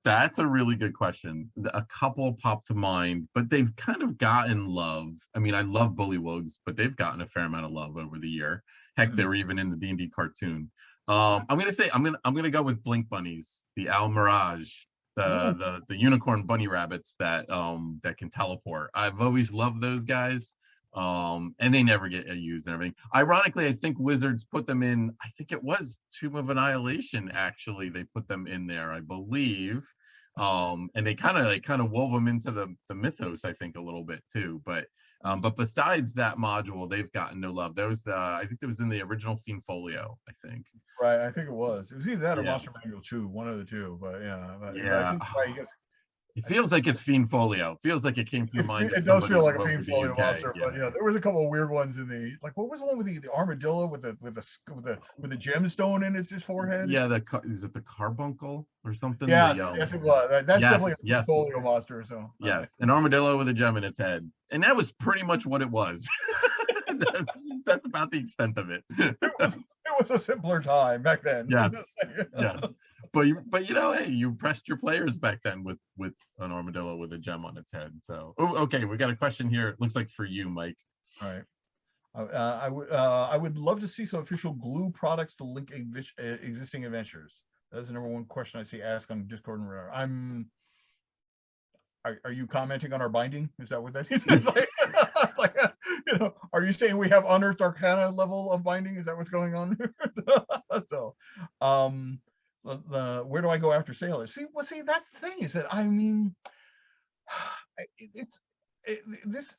That's a really good question. A couple pop to mind, but they've kind of gotten love. I mean, I love Bullywugs, but they've gotten a fair amount of love over the year. Heck, they were even in the D&D cartoon. I'm gonna go with Blink Bunnies, the Al Mirage, the unicorn bunny rabbits that can teleport. I've always loved those guys. And they never get used and everything. Ironically, I think Wizards put them in, I think it was Tomb of Annihilation, actually. They put them in there, I believe. And they kind of wove them into the mythos, I think, a little bit too. But besides that module, they've gotten no love. There was I think it was in the original Fiend Folio, I think. Right, I think it was. It was either that or Monster Manual 2, one of the two. But yeah. I think, It feels like it's Fiend Folio. Feels like it came to the mind of It does somebody feel like who a over Fiend the Folio UK. monster, Yeah. but there was a couple of weird ones in the, like, what was the one with the armadillo with the gemstone in his forehead? Yeah, is it the carbuncle or something? Yes, yes, it was. That's definitely Yes, a Fiend yes, Folio monster. So yes, an armadillo with a gem in its head, and that was pretty much what it was. That's about the extent of it. it was a simpler time back then. Yes, yes, but hey, you impressed your players back then with an armadillo with a gem on its head. So, oh, okay, we got a question here. It looks like for you, Mike. All right. I would love to see some official glue products to link existing adventures. That's the number one question I see asked on Discord and whatever. Are you commenting on our binding? Is that what that is? Like, are you saying we have unearthed arcana level of binding? Is that what's going on there? So, where do I go after sailors? See, that's the thing, is that, I mean, this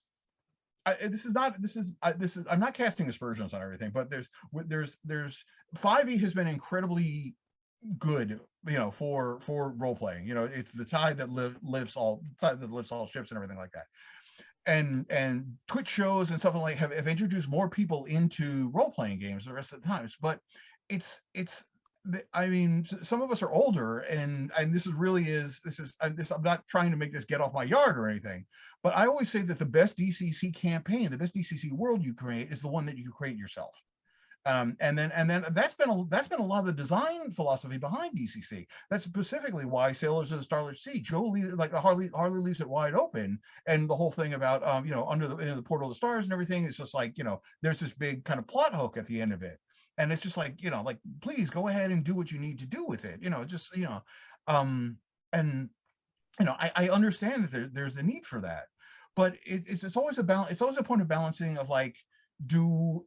I'm not casting aspersions on everything, but there's 5e has been incredibly good, for role playing. It's the tide that lifts all ships and everything like that. And Twitch shows and stuff like have introduced more people into role playing games the rest of the times. But I mean, some of us are older, and I'm not trying to make this get off my yard or anything, but I always say that the best DCC campaign, the best DCC world you create, is the one that you create yourself. And then that's been a lot of the design philosophy behind DCC. That's specifically why Sailors of the Starlit Sea, Harley leaves it wide open, and the whole thing about under the portal of the stars and everything. It's just like, there's this big kind of plot hook at the end of it, and it's just like, please go ahead and do what you need to do with it. And I understand that there's a need for that, but it's always it's always a point of balancing of like, do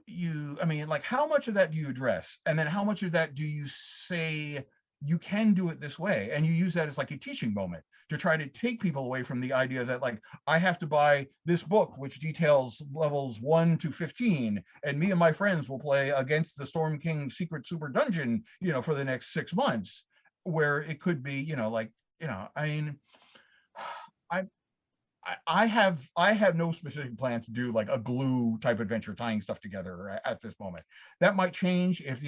you, I mean, like, how much of that do you address, and then how much of that do you say you can do it this way, and you use that as like a teaching moment to try to take people away from the idea that, like, I have to buy this book which details levels 1 to 15, and me and my friends will play against the Storm King secret super dungeon, for the next 6 months, where it could be, I mean, I have no specific plans to do like a glue type adventure tying stuff together at this moment. That might change if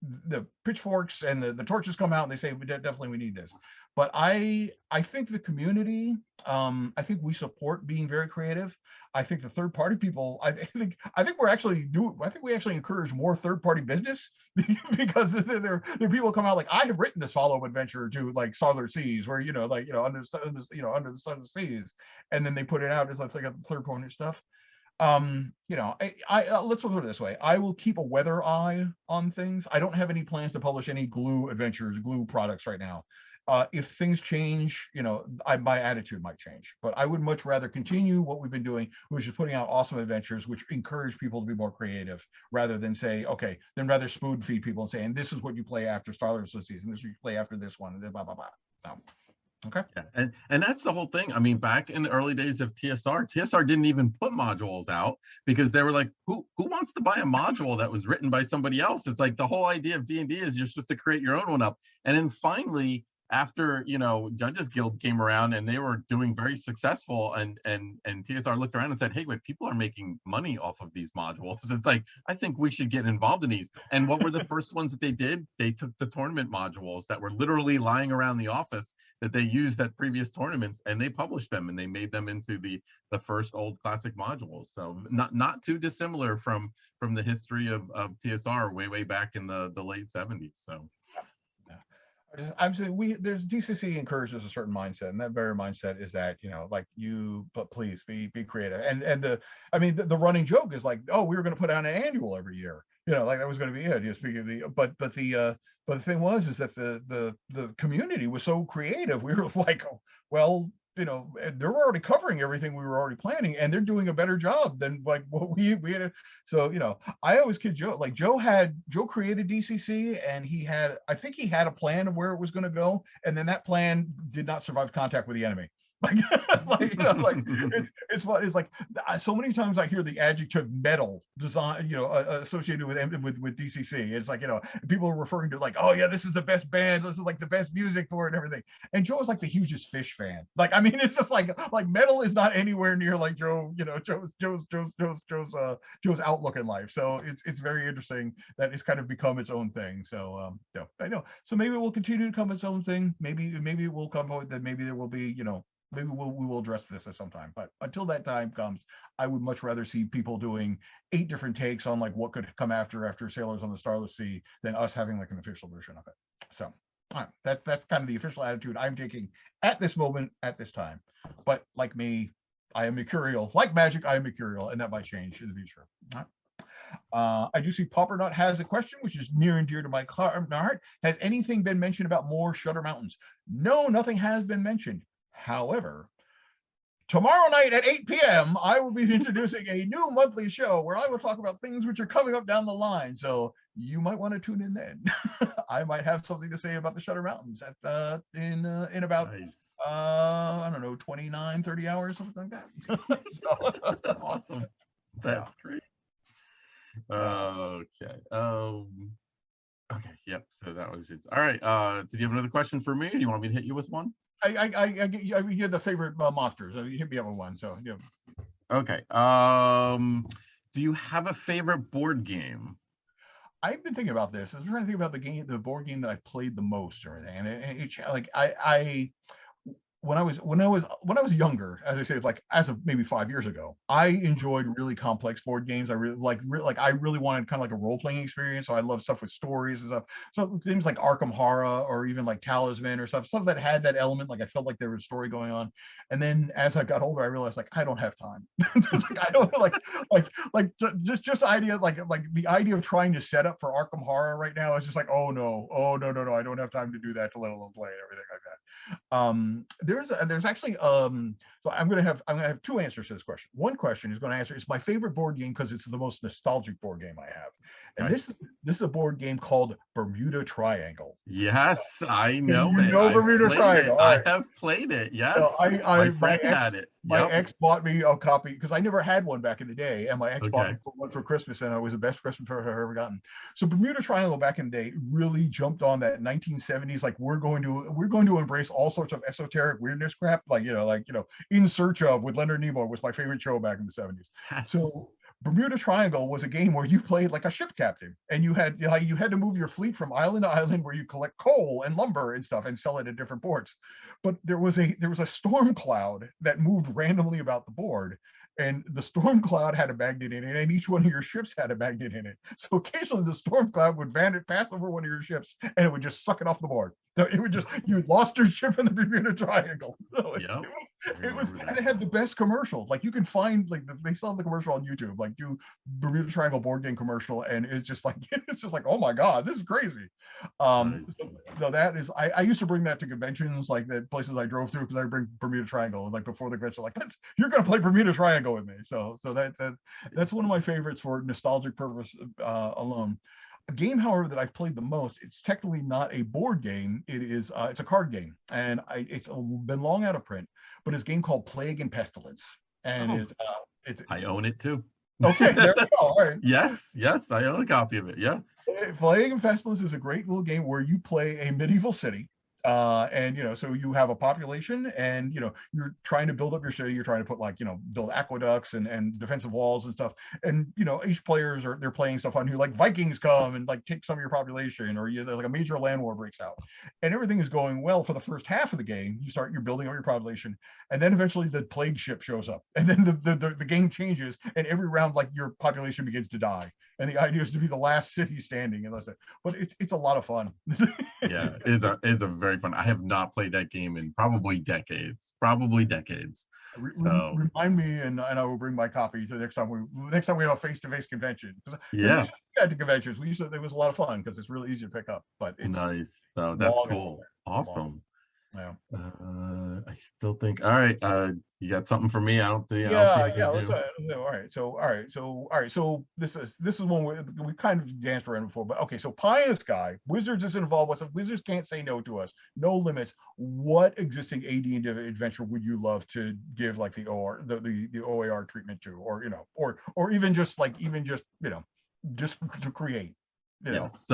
the pitchforks and the torches come out and they say definitely we need this. But I think the community, I think we support being very creative. I think the third party people, I think we actually encourage more third party business because there are people come out like, I have written this follow-up adventure to like Starlit Seas, where under the sun of the seas, and then they put it out as like a third party stuff. Let's put it this way. I will keep a weather eye on things. I don't have any plans to publish any glue products right now. If things change, my attitude might change, but I would much rather continue what we've been doing, which is putting out awesome adventures, which encourage people to be more creative, rather than rather spoon feed people and saying, this is what you play after Starlit Seas, and this is what you play after this one, and then blah, blah, blah. So, okay. Yeah. And that's the whole thing. I mean, back in the early days of TSR didn't even put modules out because they were like, who wants to buy a module that was written by somebody else? It's like the whole idea of D&D is you're supposed to create your own one up. And then finally, after Judges Guild came around and they were doing very successful, and TSR looked around and said, hey, wait, people are making money off of these modules. It's like, I think we should get involved in these. And what were the first ones that they did? They took the tournament modules that were literally lying around the office that they used at previous tournaments, and they published them and they made them into the first old classic modules. So not too dissimilar from the history of TSR way back in the late 70s. So I'm saying there's DCC encourages a certain mindset, and that very mindset is that, but please be creative. And the running joke is like, oh, we were going to put out an annual every year, like that was going to be it. Speaking of but the thing is that the community was so creative. We were like, oh, well, they're already covering everything we were already planning, and they're doing a better job than like what we had. So, I always kid Joe, like Joe created DCC, and I think he had a plan of where it was going to go, and then that plan did not survive contact with the enemy. Like, like, like it's fun. It's like so many times I hear the adjective metal design, associated with DCC. It's like, people are referring to like, oh yeah, this is the best band. This is like the best music for it and everything. And Joe is like the hugest Fish fan. Like, I mean, it's just like metal is not anywhere near like Joe's outlook in life. So it's very interesting that it's kind of become its own thing. So I know. So maybe it will continue to become its own thing. Maybe it will come out that maybe there will be, maybe we will address this at some time. But until that time comes, I would much rather see people doing 8 different takes on like what could come after Sailors on the Starless Sea than us having like an official version of it. So that's kind of the official attitude I'm taking at this moment, at this time. But like me, I am mercurial. Like Magic, I am mercurial, and that might change in the future. I do see Poppernut has a question, which is near and dear to my heart. Has anything been mentioned about more Shutter Mountains? No, nothing has been mentioned. However, tomorrow night at 8 p.m., I will be introducing a new monthly show where I will talk about things which are coming up down the line. So you might want to tune in then. I might have something to say about the Shutter Mountains in about I don't know, 29, 30 hours, something like that. So, awesome. That's great. Okay. Okay. Yep. So that was it. All right. Did you have another question for me? Or do you want me to hit you with one? You're the favorite monsters. You hit me up with one. So yeah. Okay. Do you have a favorite board game? I've been thinking about this. I was trying to think about the board game that I played the most or anything. And it's like I when I was younger, as I say, like as of maybe 5 years ago, I enjoyed really complex board games. I really I really wanted kind of like a role playing experience. So I love stuff with stories and stuff. So things like Arkham Horror or even like Talisman or stuff that had that element. Like I felt like there was a story going on. And then as I got older, I realized like I don't have time. Like, I don't just idea like the idea of trying to set up for Arkham Horror right now is just like, oh no, I don't have time to do that, to let alone play and everything like that. There's actually so I'm gonna have 2 answers to this question. One question is going to answer, it's my favorite board game because it's the most nostalgic board game I have, and Okay. this is a board game called Bermuda Triangle. Yes, I know it. Bermuda Triangle. All right. I have played it. Yes, So my friend had it. My Yep. ex bought me a copy because I never had one back in the day, and my ex bought Okay. me one for Christmas, and it was the best Christmas present I've ever gotten. So Bermuda Triangle back in the day really jumped on that 1970s, like we're going to embrace all sorts of esoteric weirdness crap, like In Search of with Leonard Nimoy was my favorite show back in the 70s. Yes. So Bermuda Triangle was a game where you played like a ship captain, and you had to move your fleet from island to island where you collect coal and lumber and stuff and sell it at different ports. But there was a storm cloud that moved randomly about the board, and the storm cloud had a magnet in it, and each one of your ships had a magnet in it. So occasionally the storm cloud would pass over one of your ships, and it would just suck it off the board. So it would just, you lost your ship in the Bermuda Triangle. So it was, and it had the best commercial. Like you can find, like they still have the commercial on YouTube, like do Bermuda Triangle board game commercial, and it's just like oh my god, this is crazy. Nice. So that is, I used to bring that to conventions, like the places I drove through, because I bring Bermuda Triangle, and like before the convention, like you're gonna play Bermuda Triangle with me. So that's one of my favorites for nostalgic purpose alone. A game, however, that I've played the most, it's technically not a board game. It is it's a card game, and it's been long out of print, but it's a game called Plague and Pestilence, and it's I own it too. Okay, there we go. All right. Yes, I own a copy of it. Yeah. Plague and Pestilence is a great little game where you play a medieval city. And so you have a population, and you're trying to build up your city. You're trying to put build aqueducts and defensive walls and stuff. And each players they're playing stuff on you, like Vikings come and like take some of your population, or there's like a major land war breaks out, and everything is going well for the first half of the game. You're building up your population, and then eventually the plague ship shows up, and then the game changes, and every round like your population begins to die, and the idea is to be the last city standing. But it's a lot of fun. Yeah, it's a very fun. I have not played that game in probably decades. So remind me, and I will bring my copy to the next time we have a face-to-face convention. Yeah, at the conventions it was a lot of fun because it's really easy to pick up. But it's nice. So that's cool. Awesome. Yeah. I still think, all right, you got something for me? I don't see Yeah, anything yeah. new. All right. So this is one we kind of danced around before, but okay. So pie in the sky. Wizards is involved. Wizards can't say no to us. No limits. What existing AD&D adventure would you love to give like the OAR treatment to, or or even just just to create, you know? Yes.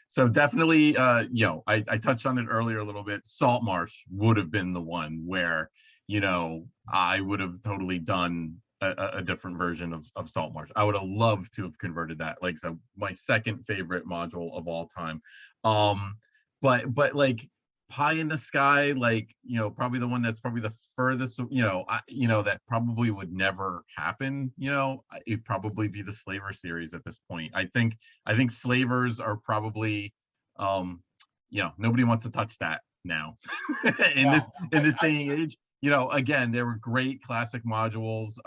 So definitely, I touched on it earlier a little bit. Salt Marsh would have been the one where, I would have totally done a different version of Salt Marsh. I would have loved to have converted that. Like, so my second favorite module of all time. But like Pie in the Sky, like, probably the one that's probably the furthest, that probably would never happen. It'd probably be the Slaver series at this point. I think slavers are probably, nobody wants to touch that now in Yeah. this day and age. Again, there were great classic modules.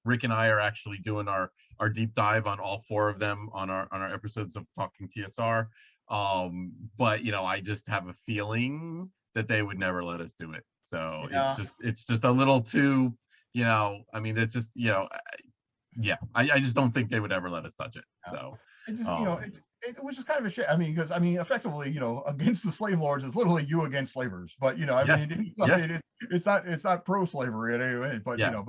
Rick and I are actually doing our deep dive on all four of them on our episodes of Talking TSR. But I just have a feeling that they would never let us do it. So Yeah. it's just a little too, it's just, yeah, I just don't think they would ever let us touch it. Yeah. So, It just, um, it was just kind of a shit. I mean, because effectively, against the slave lords is literally you against slavers. But yes, yeah, it's not pro slavery in any way. But yeah,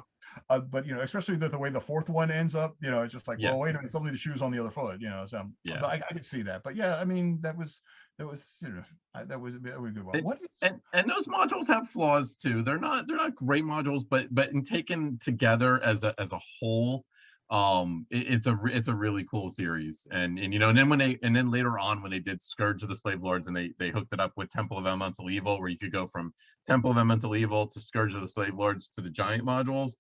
especially the way the fourth one ends up, it's just like, yeah, well, wait a minute, somebody the shoes on the other foot, So, yeah. but I could see that. But yeah, I mean, that was that was a good one. And, What is, and those modules have flaws too. They're not great modules, but in taken together as a whole, it's a really cool series. And then later on when they did Scourge of the Slave Lords and they hooked it up with Temple of Elemental Evil, where you could go from Temple of Elemental Evil to Scourge of the Slave Lords to the giant modules.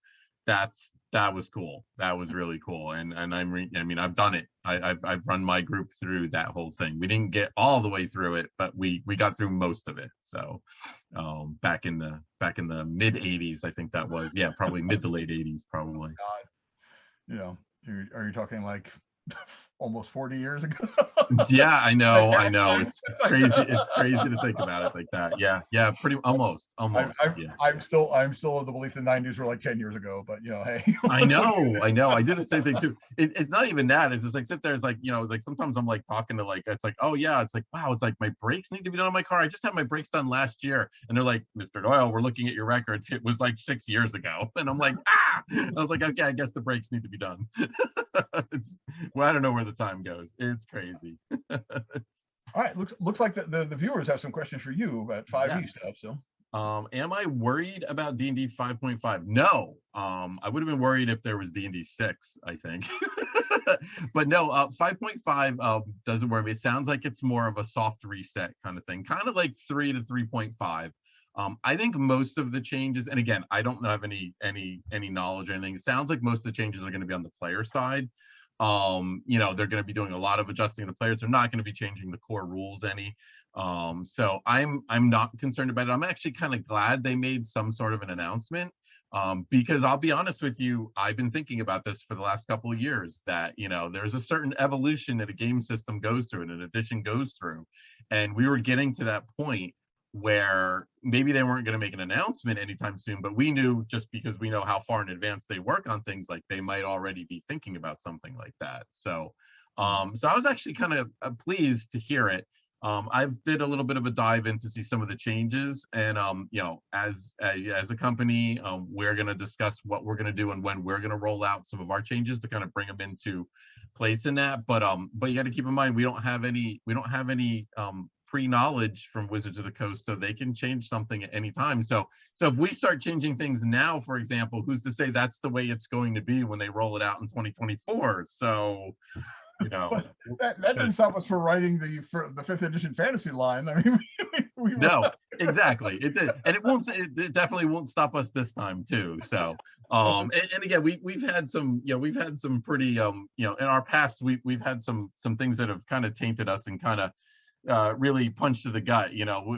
That was cool. That was really cool. And I've done it. I've run my group through that whole thing. We didn't get all the way through it, but we got through most of it. So back in the mid 80s, I think that was, yeah, probably mid to late 80s, probably. God, are you talking like almost 40 years ago? Yeah, I know, Like, I know. It's crazy. It's crazy to think about it like that. Yeah, yeah, pretty almost, I'm, almost. I'm, Yeah. I'm still of the belief the 90s were like 10 years ago, but hey. I know, I know. I did the same thing too. It's not even that. It's just like sit there. It's like, like sometimes I'm like talking to like, it's like, oh yeah, it's like, wow, it's like my brakes need to be done on my car. I just had my brakes done last year. And they're like, Mr. Doyle, we're looking at your records. It was like 6 years ago. And I'm like, ah, I was like, okay, I guess the brakes need to be done. Well, I don't know where the time goes. It's crazy. All right, looks like the viewers have some questions for you about 5e Yes. stuff. So Am I worried about D&D 5.5? No. I would have been worried if there was D&D 6, I think. But no, 5.5 doesn't worry me. It sounds like it's more of a soft reset kind of thing, kind of like 3 to 3.5. I think most of the changes, and again, I don't have any knowledge or anything. It sounds like most of the changes are going to be on the player side. They're going to be doing a lot of adjusting the players. They're not going to be changing the core rules any. So I'm not concerned about it. I'm actually kind of glad they made some sort of an announcement, because I'll be honest with you, I've been thinking about this for the last couple of years, that there's a certain evolution that a game system goes through and an edition goes through, and we were getting to that point where maybe they weren't going to make an announcement anytime soon, but we knew, just because we know how far in advance they work on things, like they might already be thinking about something like that. So I was actually kind of pleased to hear it. I've did a little bit of a dive in to see some of the changes, and as a company, we're going to discuss what we're going to do and when we're going to roll out some of our changes to kind of bring them into place in that. But you got to keep in mind, we don't have any pre-knowledge from Wizards of the Coast, so they can change something at any time. So if we start changing things now, for example, who's to say that's the way it's going to be when they roll it out in 2024? So but that didn't stop us from writing the 5th edition fantasy line. I mean, we no, exactly. It did, and it definitely won't stop us this time too. So and again, we've had some pretty in our past, we've had some things that have kind of tainted us and kind of really punched to the gut.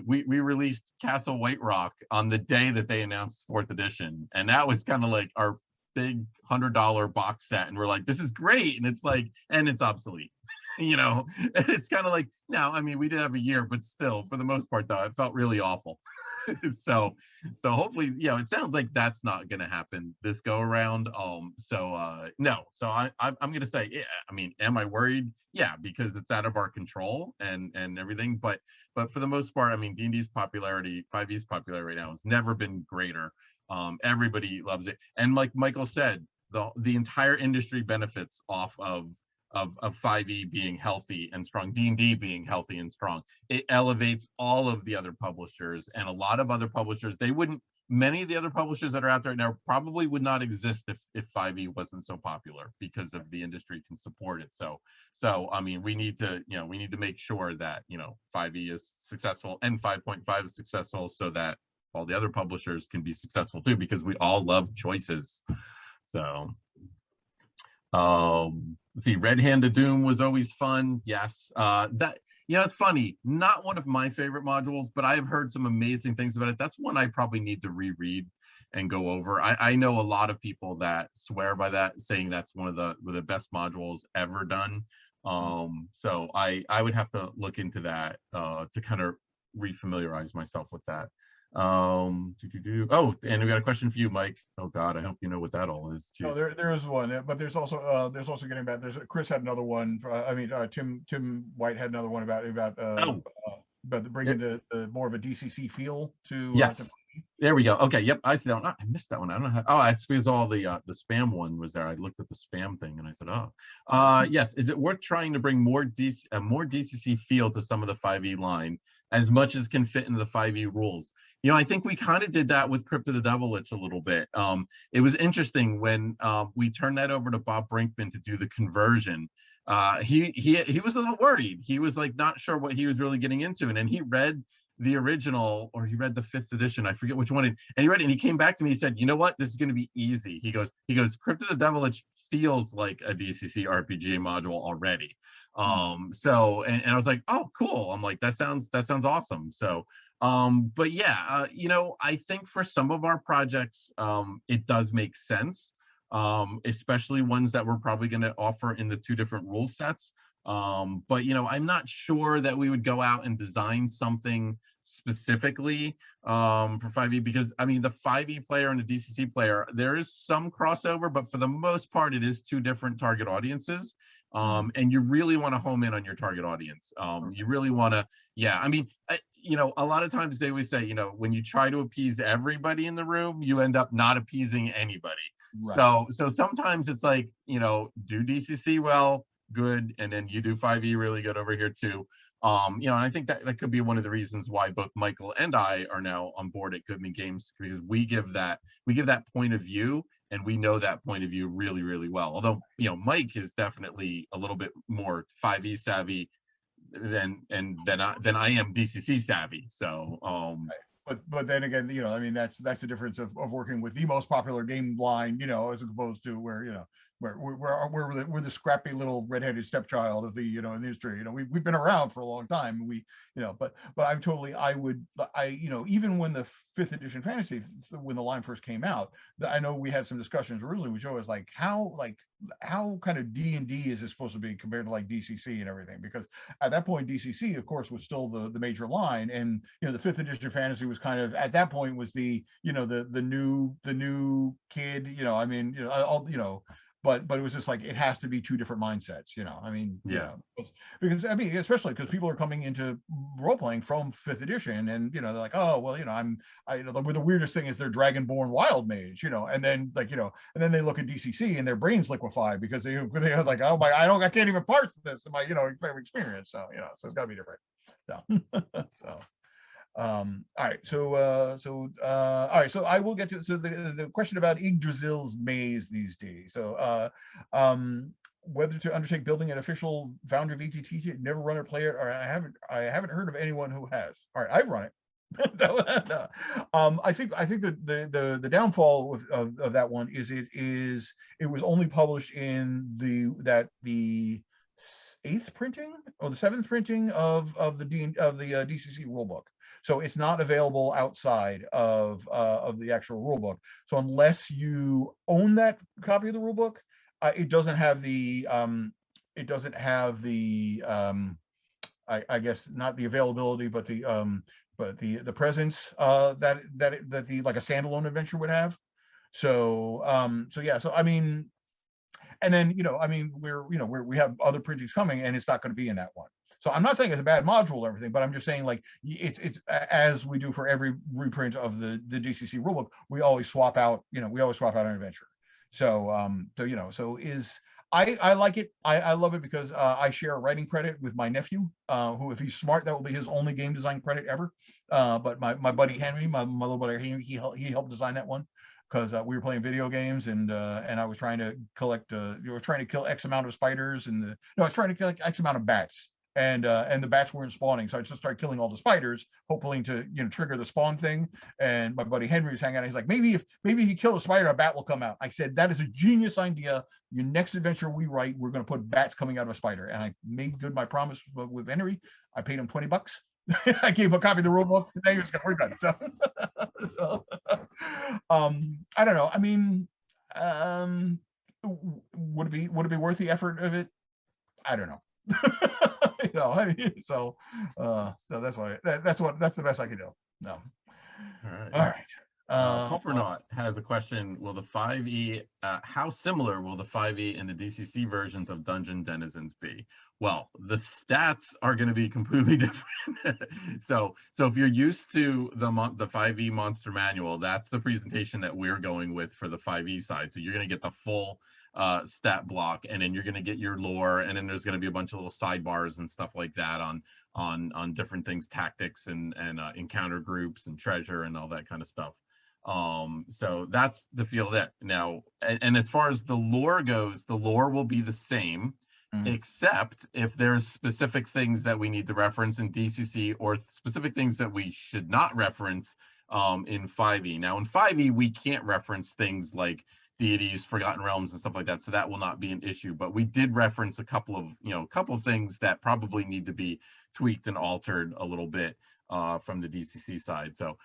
We released Castle White Rock on the day that they announced 4th edition, and that was kind of like our big $100 box set, and we're like, this is great, and it's like, and it's obsolete. you know, it's kind of like, no, I mean, we did have a year, but still, for the most part, though, it felt really awful. so so hopefully, it sounds like that's not going to happen this go around. No, so I'm going to say, yeah, I mean, am I worried? Yeah, because it's out of our control and everything, but for the most part, I mean, D&D's popularity, 5e's popularity right now has never been greater. Everybody loves it, and like Michael said, the entire industry benefits off of 5e being healthy and strong, D&D being healthy and strong. It elevates all of the other publishers, and a lot of other publishers, many of the other publishers that are out there now probably would not exist if 5e wasn't so popular, because of the industry can support it. So I mean, we need to make sure that 5e is successful and 5.5 is successful, so that all the other publishers can be successful too, because we all love choices. So let's see, Red Hand of Doom was always fun. Yes. It's funny, not one of my favorite modules, but I've heard some amazing things about it. That's one I probably need to reread and go over. I know a lot of people that swear by that, saying that's one of the best modules ever done. So I would have to look into that to kind of refamiliarize myself with that. Oh, and we got a question for you, Mike. Oh God, I hope you know what that all is. Jeez. Oh, there is one, but there's also getting back. Chris had another one. Tim White had another one about bringing the more of a DCC feel to. Yes. There we go. Okay. Yep. I see that one. I missed that one. I don't know how. Oh, it's because all the spam one was there. I looked at the spam thing and I said, oh, yes. Is it worth trying to bring more DCC feel to some of the 5e line, as much as can fit into the 5e rules? I think we kind of did that with Crypt of the Devilich a little bit. It was interesting when we turned that over to Bob Brinkman to do the conversion. He was a little worried. He was like not sure what he was really getting into, and then he read the original, or he read the 5th edition, I forget which one, and he read it and he came back to me, he said, you know what, this is going to be easy. He goes Crypt of the Devilich feels like a DCC RPG module already. So I was like, oh cool, I'm like, that sounds awesome. So but yeah, I think for some of our projects it does make sense, especially ones that we're probably going to offer in the 2 different rule sets. But I'm not sure that we would go out and design something specifically for 5e, because I mean, the 5e player and the DCC player, there is some crossover, but for the most part it is 2 different target audiences. And you really want to home in on your target audience. You really want to, I mean, a lot of times they always say, when you try to appease everybody in the room, you end up not appeasing anybody. Right. So sometimes it's like, do DCC well, good, and then you do 5e really good over here too. And I think that could be one of the reasons why both Michael and I are now on board at Goodman Games, because we give that point of view, and we know that point of view really, really well. Although, Mike is definitely a little bit more 5e savvy than I am DCC savvy. So but then again, I mean, that's the difference of working with the most popular game line, as opposed to where we're the scrappy little redheaded stepchild of the in the industry. We've been around for a long time. But even when the 5th edition fantasy, when the line first came out, I know we had some discussions originally with Joe, was like how kind of D&D is it supposed to be compared to like DCC and everything, because at that point DCC of course was still the major line, and the 5th edition fantasy was kind of at that point was the the new kid, I mean, but it was just like, it has to be 2 different mindsets, I mean, because I mean, especially because people are coming into role-playing from 5th edition, and they're like, oh well, the weirdest thing is they're Dragonborn wild mage, and then like, and then they look at DCC and their brains liquefy because they're like, oh my, I can't even parse this in my experience, so so it's got to be different. So all right, so all right, so I will get to the question about Yggdrasil's maze these days. So whether to undertake building an official Foundry VTT, never run or play it, or I haven't heard of anyone who has. All right, I've run it. I think the downfall of that one is it was only published in the 8th printing or the 7th printing of the DCC rulebook. So it's not available outside of the actual rulebook. So unless you own that copy of the rulebook, it doesn't have the it doesn't have the I guess not the availability, but the presence that the like a standalone adventure would have. So so yeah, so I mean, and then I mean we have other printings coming, and it's not going to be in that one. So I'm not saying it's a bad module or everything, but I'm just saying like it's as we do for every reprint of the DCC rulebook, we always swap out an adventure. So so is I like it. I love it because I share a writing credit with my nephew, who, if he's smart, that will be his only game design credit ever. But my buddy Henry, my little buddy Henry, he helped design that one because we were playing video games, and I was trying to collect you were trying to kill X amount of spiders, and no, I was trying to kill X amount of bats, and the bats weren't spawning, so I just started killing all the spiders, hoping to trigger the spawn thing. And my buddy Henry was hanging out. He's like, maybe if you kill a spider, a bat will come out. I said, that is a genius idea. Your next adventure we write, we're going to put bats coming out of a spider. And I made good my promise with Henry. I paid him $20. I gave him a copy of the rule book. Today he was going to work on it. So, I don't know. I mean, would it be worth the effort of it? I don't know. I mean, so that's why that's the best I can do. No. All right. Pumpernaut has a question. Will the 5e, how similar will the 5e and the DCC versions of Dungeon Denizens be? Well, the stats are going to be completely different. So if you're used to the 5e monster manual, that's the presentation that we're going with for the 5e side. So you're going to get the full stat block, and then you're going to get your lore, and then there's going to be a bunch of little sidebars and stuff like that on different things, tactics and encounter groups and treasure and all that kind of stuff. So that's the feel there. Now, and as far as the lore goes, the lore will be the same, except if there's specific things that we need to reference in DCC, or specific things that we should not reference in 5e. Now, in 5e, we can't reference things like deities, forgotten realms, and stuff like that, so that will not be an issue. But we did reference a couple of things that probably need to be tweaked and altered a little bit from the DCC side. So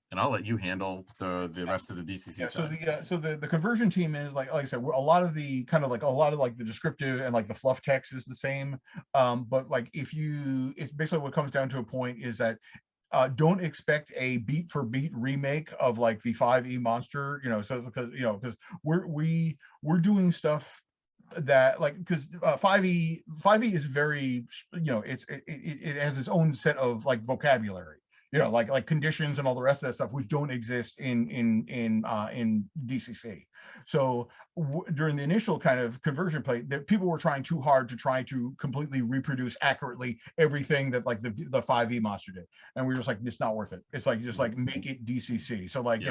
and I'll let you handle the rest of the DCC side. So the conversion team is like I said, a lot of the the descriptive and like the fluff text is the same. But like it's basically what comes down to a point is that don't expect a beat for beat remake of like the 5e monster, so because we're doing stuff that like, because 5e is very it has its own set of like vocabulary, like conditions and all the rest of that stuff, which don't exist in DCC. So during the initial kind of conversion play, people were trying too hard to try to completely reproduce accurately everything that like the 5e monster did, and we were just like, it's not worth it. It's like just like make it DCC. So like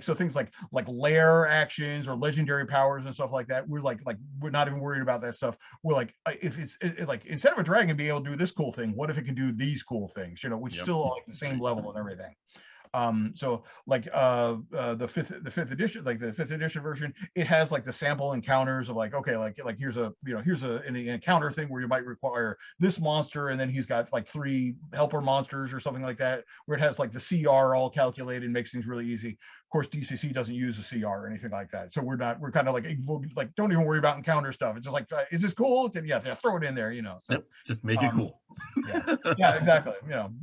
so things like lair actions or legendary powers and stuff like that, we're not even worried about that stuff. We're like, if it's like, instead of a dragon being able to do this cool thing, what if it can do these cool things? Which still like the same level and everything. So like the fifth edition, like the 5th edition version, it has like the sample encounters of like, okay, like here's an encounter thing where you might require this monster, and then he's got like 3 helper monsters or something like that, where it has like the CR all calculated, makes things really easy. Of course, DCC doesn't use a CR or anything like that, so we're kind of like don't even worry about encounter stuff. It's just like, is this cool? Then yeah, throw it in there, So yep, just make it cool. yeah, exactly.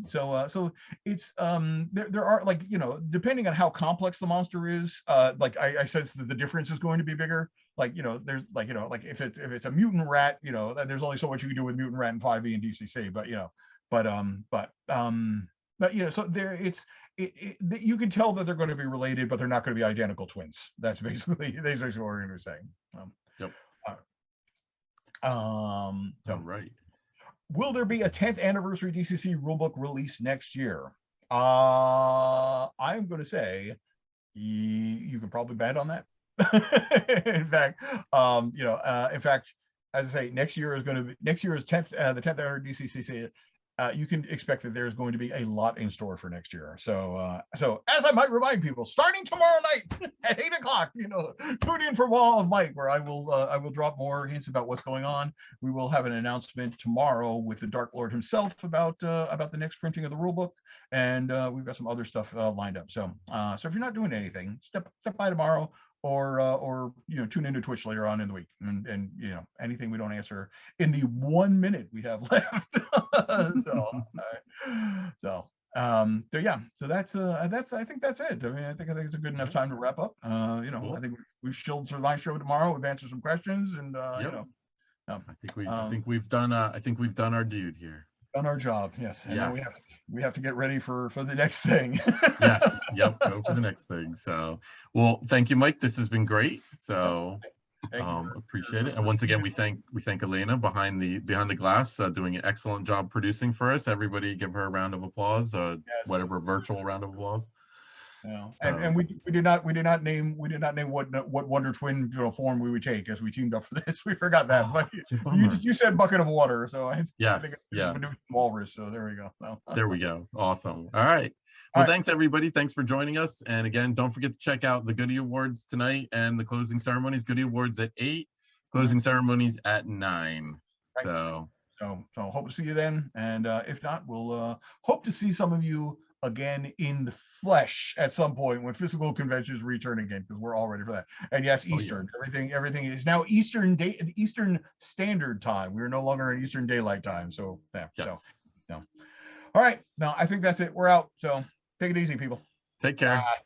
So it's there are like, depending on how complex the monster is, like I sense that the difference is going to be bigger. Like, there's like, like if it's a mutant rat, there's only so much you can do with mutant rat in 5e and DCC, but so there you can tell that they're going to be related, but they're not going to be identical twins. That's basically what we're going to be saying. Yep. So, right. Will there be a 10th anniversary DCC rulebook release next year? I'm going to say you can probably bet on that. In fact, as I say, next year is 10th, the 10th anniversary DCC. You can expect that there's going to be a lot in store for next year. So as I might remind people, starting tomorrow night at 8:00, tune in for Wall of Might, where I will drop more hints about what's going on. We will have an announcement tomorrow with the Dark Lord himself about the next printing of the rulebook, and we've got some other stuff lined up. So if you're not doing anything, step by tomorrow. or tune into Twitch later on in the week, and anything we don't answer in the 1 minute we have left. So that's I think that's it. I mean, I think it's a good enough time to wrap up. Cool. I think we've chilled through my show tomorrow. We've answered some questions, and Yep. I think we've done our dude here. done our job. Yes, and then Yes. we have to get ready for the next thing. Yes. Yep. Go for the next thing. So, well, thank you, Mike. This has been great. So, Thank you appreciate it. And once again, we thank Elena behind the glass, doing an excellent job producing for us. Everybody, give her a round of applause. Yes. Whatever virtual round of applause. And we did not name what Wonder Twin form we would take as we teamed up for this. We forgot that, but you said bucket of water, so I think walrus. So there we go. There we go. Awesome. All right. Well, thanks everybody. Thanks for joining us. And again, don't forget to check out the Goodie Awards tonight and the closing ceremonies. Goodie Awards at 8, closing ceremonies at 9. Right. So hope to see you then. And if not, we'll hope to see some of you again in the flesh at some point when physical conventions return again, because we're all ready for that. And yes, Eastern. Everything is now Eastern Standard Time. We're no longer in Eastern Daylight Time. So yes. All right. Now I think that's it. We're out. So take it easy, people. Take care. Bye.